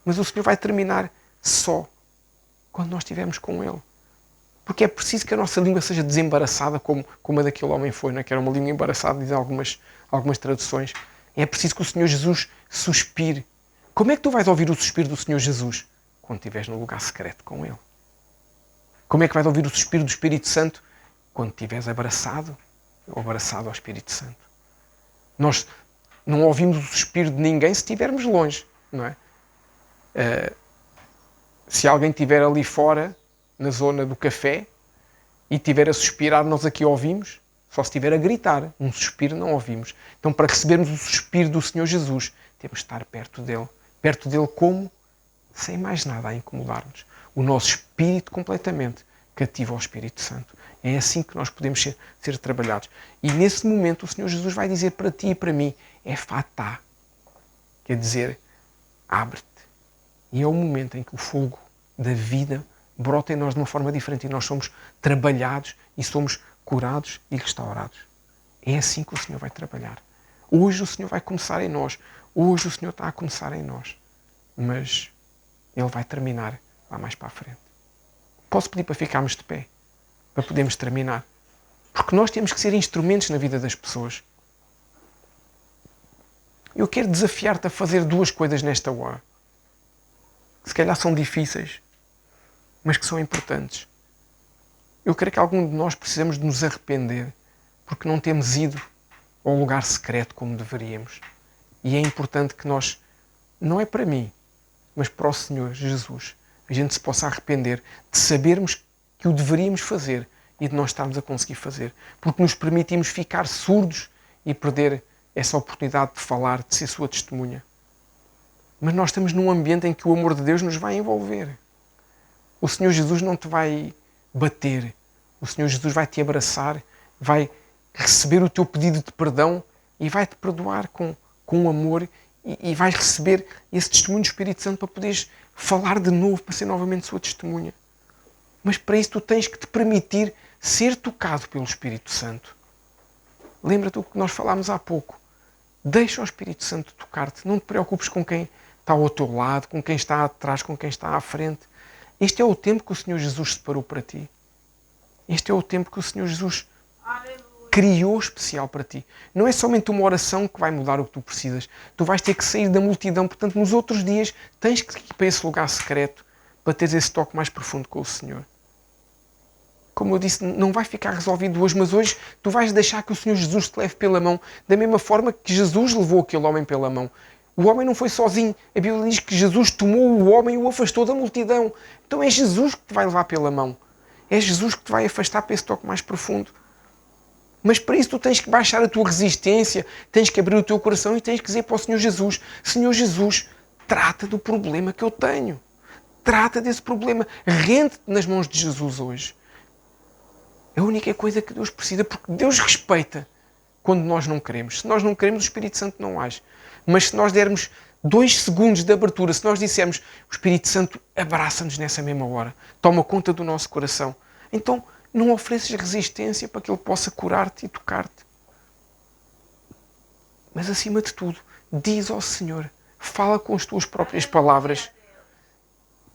mas o Senhor vai terminar só quando nós estivermos com Ele. Porque é preciso que a nossa língua seja desembaraçada, como a daquele homem foi, não é? Que era uma língua embaraçada, dizem algumas traduções. É preciso que o Senhor Jesus suspire. Como é que tu vais ouvir o suspiro do Senhor Jesus? Quando estiveres no lugar secreto com Ele. Como é que vais ouvir o suspiro do Espírito Santo? Quando estiveres abraçado ou abraçado ao Espírito Santo. Nós não ouvimos o suspiro de ninguém se estivermos longe, não é? Se alguém estiver ali fora, na zona do café, e estiver a suspirar, nós aqui ouvimos. Só se estiver a gritar. Um suspiro não ouvimos. Então, para recebermos o suspiro do Senhor Jesus, temos de estar perto dele. Perto dele como? Sem mais nada a incomodar-nos. O nosso espírito completamente cativa ao Espírito Santo. É assim que nós podemos ser trabalhados. E nesse momento o Senhor Jesus vai dizer para ti e para mim: Efatá. Quer dizer, abre-te. E é o momento em que o fogo da vida brota em nós de uma forma diferente e nós somos trabalhados e somos curados e restaurados. É assim que o Senhor vai trabalhar. Hoje o Senhor vai começar em nós. Hoje o Senhor está a começar em nós. Mas Ele vai terminar lá mais para a frente. Posso pedir para ficarmos de pé? Para podermos terminar? Porque nós temos que ser instrumentos na vida das pessoas. Eu quero desafiar-te a fazer 2 coisas nesta hora. Que se calhar são difíceis, mas que são importantes. Eu creio que algum de nós precisamos de nos arrepender porque não temos ido ao lugar secreto como deveríamos. E é importante que nós, não é para mim, mas para o Senhor Jesus, a gente se possa arrepender de sabermos que o deveríamos fazer e de não estarmos a conseguir fazer. Porque nos permitimos ficar surdos e perder essa oportunidade de falar, de ser sua testemunha. Mas nós estamos num ambiente em que o amor de Deus nos vai envolver. O Senhor Jesus não te vai bater. O Senhor Jesus vai te abraçar, vai receber o teu pedido de perdão e vai te perdoar com amor e vais receber esse testemunho do Espírito Santo para poderes falar de novo, para ser novamente sua testemunha. Mas para isso tu tens que te permitir ser tocado pelo Espírito Santo. Lembra-te do que nós falámos há pouco. Deixa o Espírito Santo tocar-te. Não te preocupes com quem está ao teu lado, com quem está atrás, com quem está à frente. Este é o tempo que o Senhor Jesus separou para ti. Este é o tempo que o Senhor Jesus criou especial para ti. Não é somente uma oração que vai mudar o que tu precisas. Tu vais ter que sair da multidão. Portanto, nos outros dias, tens que ir para esse lugar secreto para teres esse toque mais profundo com o Senhor. Como eu disse, não vai ficar resolvido hoje, mas hoje tu vais deixar que o Senhor Jesus te leve pela mão, da mesma forma que Jesus levou aquele homem pela mão. O homem não foi sozinho. A Bíblia diz que Jesus tomou o homem e o afastou da multidão. Então é Jesus que te vai levar pela mão. É Jesus que te vai afastar para esse toque mais profundo. Mas para isso tu tens que baixar a tua resistência, tens que abrir o teu coração e tens que dizer para o Senhor Jesus: Senhor Jesus, trata do problema que eu tenho. Trata desse problema. Rende-te nas mãos de Jesus hoje. É a única coisa que Deus precisa, porque Deus respeita quando nós não queremos. Se nós não queremos, o Espírito Santo não age. Mas se nós dermos 2 segundos de abertura, se nós dissermos, o Espírito Santo abraça-nos nessa mesma hora, toma conta do nosso coração, então não ofereças resistência para que Ele possa curar-te e tocar-te. Mas acima de tudo, diz ao Senhor, fala com as tuas próprias palavras.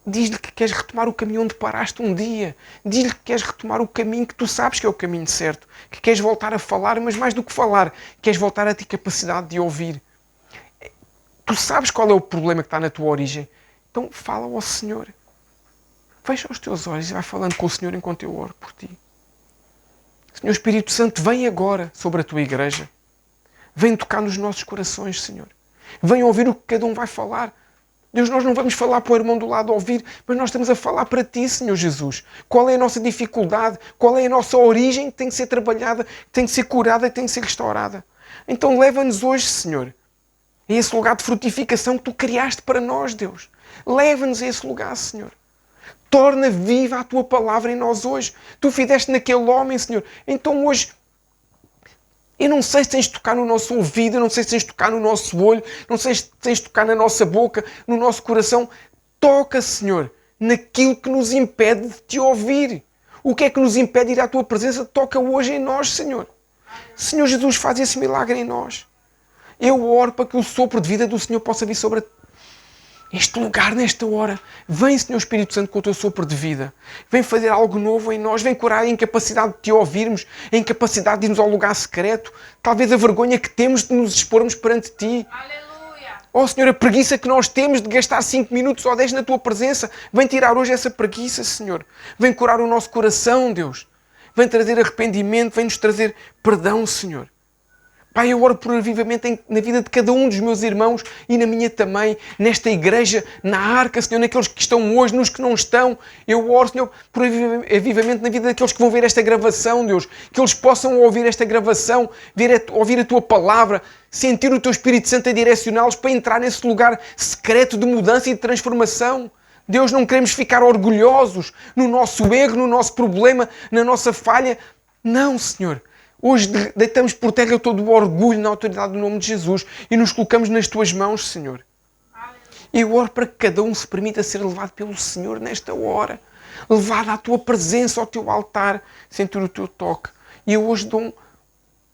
Diz-lhe que queres retomar o caminho onde paraste um dia. Diz-lhe que queres retomar o caminho que tu sabes que é o caminho certo. Que queres voltar a falar, mas mais do que falar, queres voltar a ter capacidade de ouvir. Tu sabes qual é o problema que está na tua origem. Então fala ao Senhor. Fecha os teus olhos e vai falando com o Senhor enquanto eu oro por ti. Senhor Espírito Santo, vem agora sobre a tua igreja. Vem tocar nos nossos corações, Senhor. Vem ouvir o que cada um vai falar. Deus, nós não vamos falar para o irmão do lado ouvir, mas nós estamos a falar para ti, Senhor Jesus. Qual é a nossa dificuldade? Qual é a nossa origem que tem que ser trabalhada, que tem que ser curada, que tem que ser restaurada? Então leva-nos hoje, Senhor, a esse lugar de frutificação que tu criaste para nós, Deus. Leva-nos a esse lugar, Senhor. Torna viva a tua palavra em nós hoje. Tu fizeste naquele homem, Senhor. Então hoje, eu não sei se tens de tocar no nosso ouvido, eu não sei se tens de tocar no nosso olho, não sei se tens de tocar na nossa boca, no nosso coração. Toca, Senhor, naquilo que nos impede de te ouvir. O que é que nos impede de ir à tua presença? Toca hoje em nós, Senhor. Senhor Jesus, faz esse milagre em nós. Eu oro para que o sopro de vida do Senhor possa vir sobre este lugar, nesta hora. Vem, Senhor Espírito Santo, com o teu sopro de vida. Vem fazer algo novo em nós. Vem curar a incapacidade de te ouvirmos, a incapacidade de irmos ao lugar secreto. Talvez a vergonha que temos de nos expormos perante ti. Aleluia. Oh, Senhor, a preguiça que nós temos de gastar 5 minutos ou 10 na tua presença. Vem tirar hoje essa preguiça, Senhor. Vem curar o nosso coração, Deus. Vem trazer arrependimento, vem nos trazer perdão, Senhor. Pai, eu oro por avivamento na vida de cada um dos meus irmãos e na minha também, nesta igreja, na arca, Senhor, naqueles que estão hoje, nos que não estão. Eu oro, Senhor, por avivamento na vida daqueles que vão ver esta gravação, Deus. Que eles possam ouvir esta gravação, ouvir a Tua palavra, sentir o Teu Espírito Santo a direcioná-los para entrar nesse lugar secreto de mudança e de transformação. Deus, não queremos ficar orgulhosos no nosso erro, no nosso problema, na nossa falha. Não, Senhor. Hoje deitamos por terra todo o orgulho na autoridade do nome de Jesus e nos colocamos nas Tuas mãos, Senhor. Eu oro para que cada um se permita ser levado pelo Senhor nesta hora. Levado à Tua presença, ao Teu altar, sentir o Teu toque. E eu hoje dou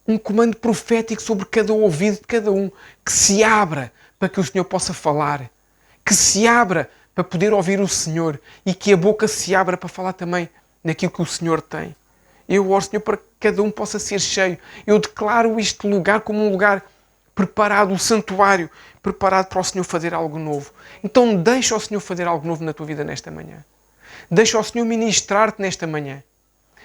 um comando profético sobre cada ouvido de cada um. Que se abra para que o Senhor possa falar. Que se abra para poder ouvir o Senhor. E que a boca se abra para falar também naquilo que o Senhor tem. Eu oro, Senhor, para que cada um possa ser cheio. Eu declaro este lugar como um lugar preparado, o santuário, preparado para o Senhor fazer algo novo. Então deixa o Senhor fazer algo novo na tua vida nesta manhã. Deixa o Senhor ministrar-te nesta manhã.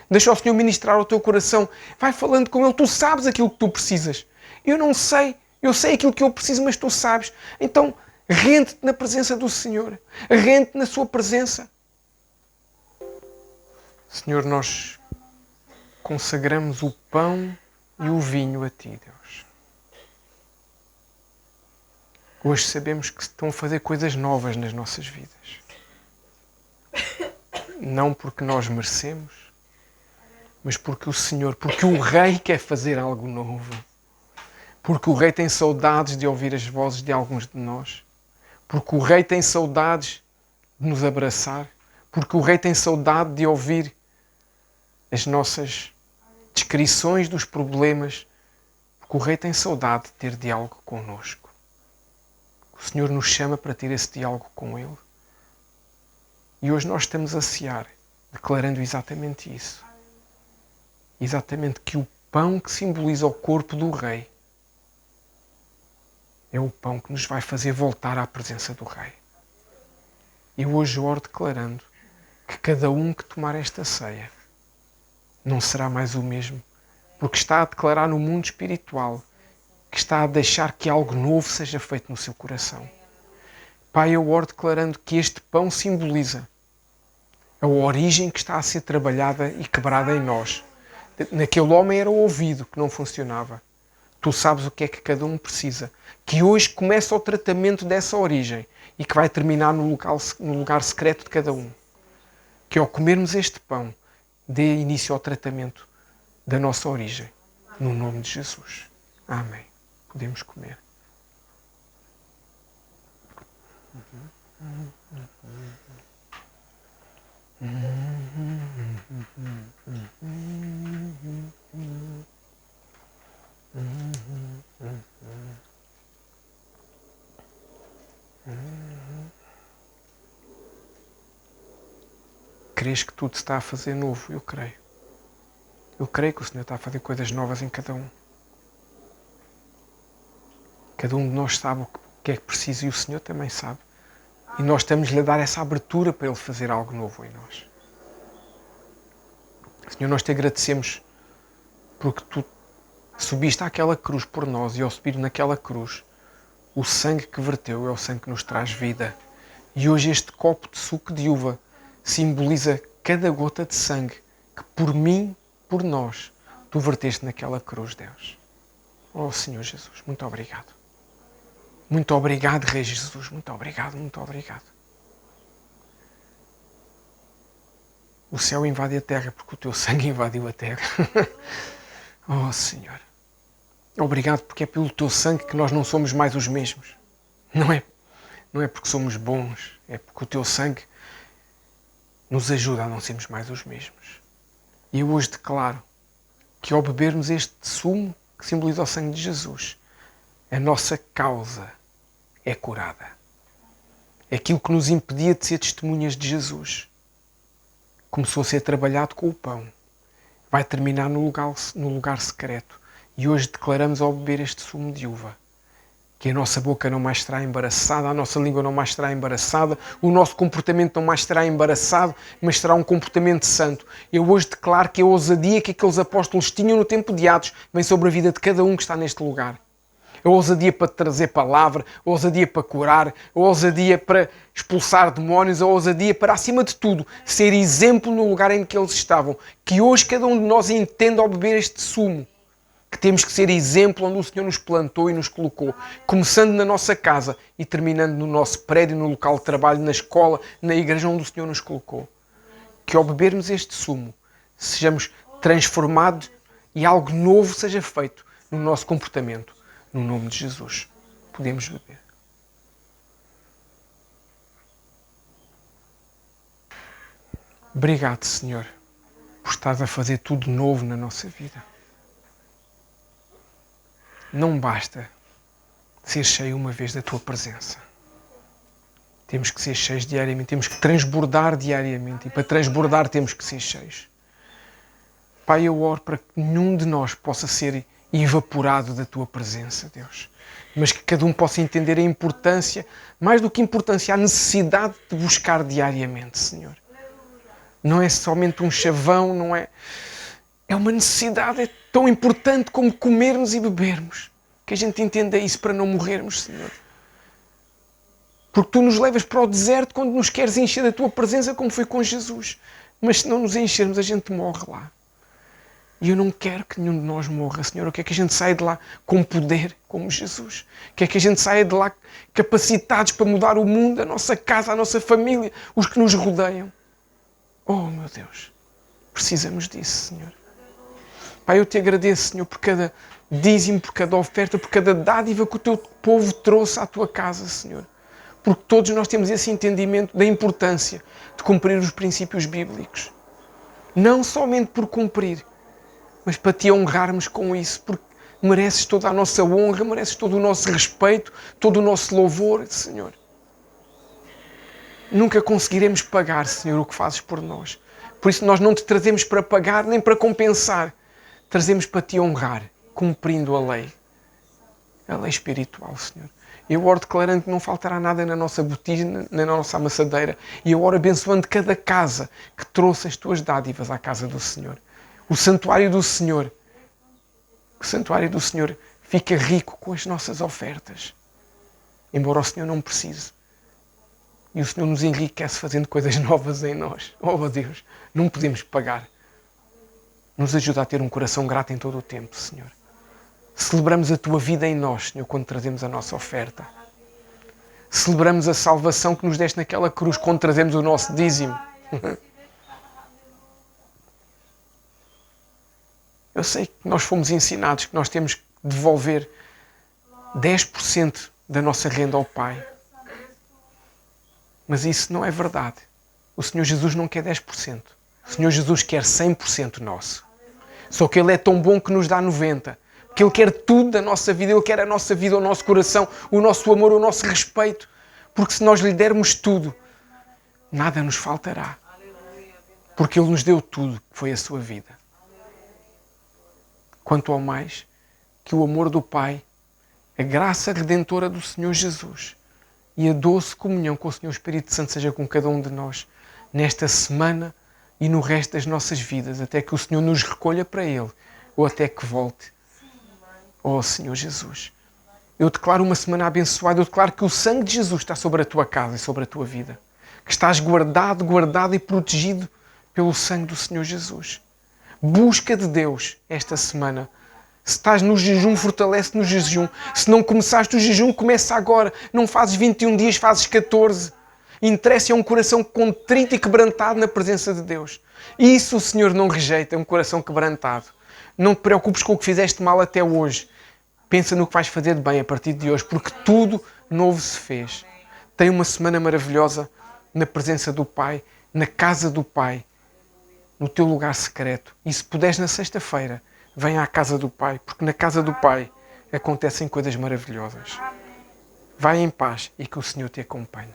Deixa o Senhor ministrar ao teu coração. Vai falando com Ele. Tu sabes aquilo que tu precisas. Eu não sei. Eu sei aquilo que eu preciso, mas tu sabes. Então rende-te na presença do Senhor. Rende-te na sua presença. Senhor, nós consagramos o pão e o vinho a Ti, Deus. Hoje sabemos que estão a fazer coisas novas nas nossas vidas. Não porque nós merecemos, mas porque o Senhor, porque o Rei quer fazer algo novo. Porque o Rei tem saudades de ouvir as vozes de alguns de nós. Porque o Rei tem saudades de nos abraçar. Porque o Rei tem saudade de ouvir as nossas descrições dos problemas, porque o Rei tem saudade de ter diálogo connosco. O Senhor nos chama para ter esse diálogo com Ele. E hoje nós estamos a cear, declarando exatamente isso. Exatamente que o pão que simboliza o corpo do Rei é o pão que nos vai fazer voltar à presença do Rei. Eu hoje oro declarando que cada um que tomar esta ceia não será mais o mesmo, porque está a declarar no mundo espiritual que está a deixar que algo novo seja feito no seu coração. Pai, eu oro declarando que este pão simboliza a origem que está a ser trabalhada e quebrada em nós. Naquele homem era o ouvido que não funcionava. Tu sabes o que é que cada um precisa. Que hoje começa o tratamento dessa origem e que vai terminar no lugar secreto de cada um. Que ao comermos este pão, dê início ao tratamento da nossa origem. No nome de Jesus. Amém. Podemos comer. Crês que tudo se está a fazer novo? Eu creio. Eu creio que o Senhor está a fazer coisas novas em cada um. Cada um de nós sabe o que é que precisa e o Senhor também sabe. E nós estamos-lhe a dar essa abertura para Ele fazer algo novo em nós. Senhor, nós te agradecemos porque Tu subiste àquela cruz por nós e ao subir naquela cruz, o sangue que verteu é o sangue que nos traz vida. E hoje este copo de suco de uva simboliza cada gota de sangue que por mim, por nós, Tu verteste naquela cruz, Deus. Oh Senhor Jesus, muito obrigado. Muito obrigado, Rei Jesus. Muito obrigado, muito obrigado. O céu invade a terra porque o Teu sangue invadiu a terra. Oh Senhor. Obrigado porque é pelo Teu sangue que nós não somos mais os mesmos. Não é porque somos bons, é porque o Teu sangue nos ajuda a não sermos mais os mesmos. E eu hoje declaro que ao bebermos este sumo que simboliza o sangue de Jesus, a nossa causa é curada. Aquilo que nos impedia de ser testemunhas de Jesus começou a ser trabalhado com o pão. Vai terminar no lugar secreto. E hoje declaramos ao beber este sumo de uva que a nossa boca não mais estará embaraçada, a nossa língua não mais estará embaraçada, o nosso comportamento não mais estará embaraçado, mas será um comportamento santo. Eu hoje declaro que a ousadia que aqueles apóstolos tinham no tempo de Atos vem sobre a vida de cada um que está neste lugar. A ousadia para trazer palavra, a ousadia para curar, a ousadia para expulsar demónios, a ousadia para, acima de tudo, ser exemplo no lugar em que eles estavam. Que hoje cada um de nós entenda ao beber este sumo que temos que ser exemplo onde o Senhor nos plantou e nos colocou, começando na nossa casa e terminando no nosso prédio, no local de trabalho, na escola, na igreja onde o Senhor nos colocou. Que ao bebermos este sumo, sejamos transformados e algo novo seja feito no nosso comportamento. No nome de Jesus, podemos beber. Obrigado, Senhor, por estares a fazer tudo novo na nossa vida. Não basta ser cheio uma vez da Tua presença. Temos que ser cheios diariamente, temos que transbordar diariamente. E para transbordar temos que ser cheios. Pai, eu oro para que nenhum de nós possa ser evaporado da Tua presença, Deus. Mas que cada um possa entender a importância, mais do que importância, a necessidade de buscar diariamente, Senhor. Não é somente um chavão, não é... É uma necessidade, é tão importante como comermos e bebermos. Que a gente entenda isso para não morrermos, Senhor. Porque Tu nos levas para o deserto quando nos queres encher da Tua presença, como foi com Jesus. Mas se não nos enchermos, a gente morre lá. E eu não quero que nenhum de nós morra, Senhor. Eu quero que a gente saia de lá com poder, como Jesus. Quero que a gente saia de lá capacitados para mudar o mundo, a nossa casa, a nossa família, os que nos rodeiam. Oh, meu Deus. Precisamos disso, Senhor. Pai, eu Te agradeço, Senhor, por cada dízimo, por cada oferta, por cada dádiva que o Teu povo trouxe à Tua casa, Senhor. Porque todos nós temos esse entendimento da importância de cumprir os princípios bíblicos. Não somente por cumprir, mas para Te honrarmos com isso, porque mereces toda a nossa honra, mereces todo o nosso respeito, todo o nosso louvor, Senhor. Nunca conseguiremos pagar, Senhor, o que fazes por nós. Por isso nós não Te trazemos para pagar nem para compensar. Trazemos para Te honrar, cumprindo a lei espiritual, Senhor. Eu oro declarando que não faltará nada na nossa botija, na nossa amassadeira. E eu oro abençoando cada casa que trouxe as Tuas dádivas à casa do Senhor. O santuário do Senhor fica rico com as nossas ofertas. Embora o Senhor não precise. E o Senhor nos enriquece fazendo coisas novas em nós. Oh, Deus, não podemos pagar. Nos ajuda a ter um coração grato em todo o tempo, Senhor. Celebramos a Tua vida em nós, Senhor, quando trazemos a nossa oferta. Celebramos a salvação que nos deste naquela cruz quando trazemos o nosso dízimo. Eu sei que nós fomos ensinados que nós temos que devolver 10% da nossa renda ao Pai. Mas isso não é verdade. O Senhor Jesus não quer 10%. O Senhor Jesus quer 100% nosso. Só que Ele é tão bom que nos dá 90%. Porque Ele quer tudo da nossa vida. Ele quer a nossa vida, o nosso coração, o nosso amor, o nosso respeito. Porque se nós lhe dermos tudo, nada nos faltará. Porque Ele nos deu tudo, que foi a sua vida. Quanto ao mais, que o amor do Pai, a graça redentora do Senhor Jesus e a doce comunhão com o Senhor Espírito Santo seja com cada um de nós nesta semana e no resto das nossas vidas, até que o Senhor nos recolha para Ele ou até que volte ao Senhor Jesus. Eu declaro uma semana abençoada, eu declaro que o sangue de Jesus está sobre a tua casa e sobre a tua vida. Que estás guardado e protegido pelo sangue do Senhor Jesus. Busca de Deus esta semana. Se estás no jejum, fortalece no jejum. Se não começaste o jejum, começa agora. Não fazes 21 dias, fazes 14. Interessa é um coração contrito e quebrantado na presença de Deus. E isso o Senhor não rejeita, é um coração quebrantado. Não te preocupes com o que fizeste mal até hoje. Pensa no que vais fazer de bem a partir de hoje, porque tudo novo se fez. Tenha uma semana maravilhosa na presença do Pai, na casa do Pai, no teu lugar secreto. E se puderes na sexta-feira, venha à casa do Pai, porque na casa do Pai acontecem coisas maravilhosas. Vai em paz e que o Senhor te acompanhe.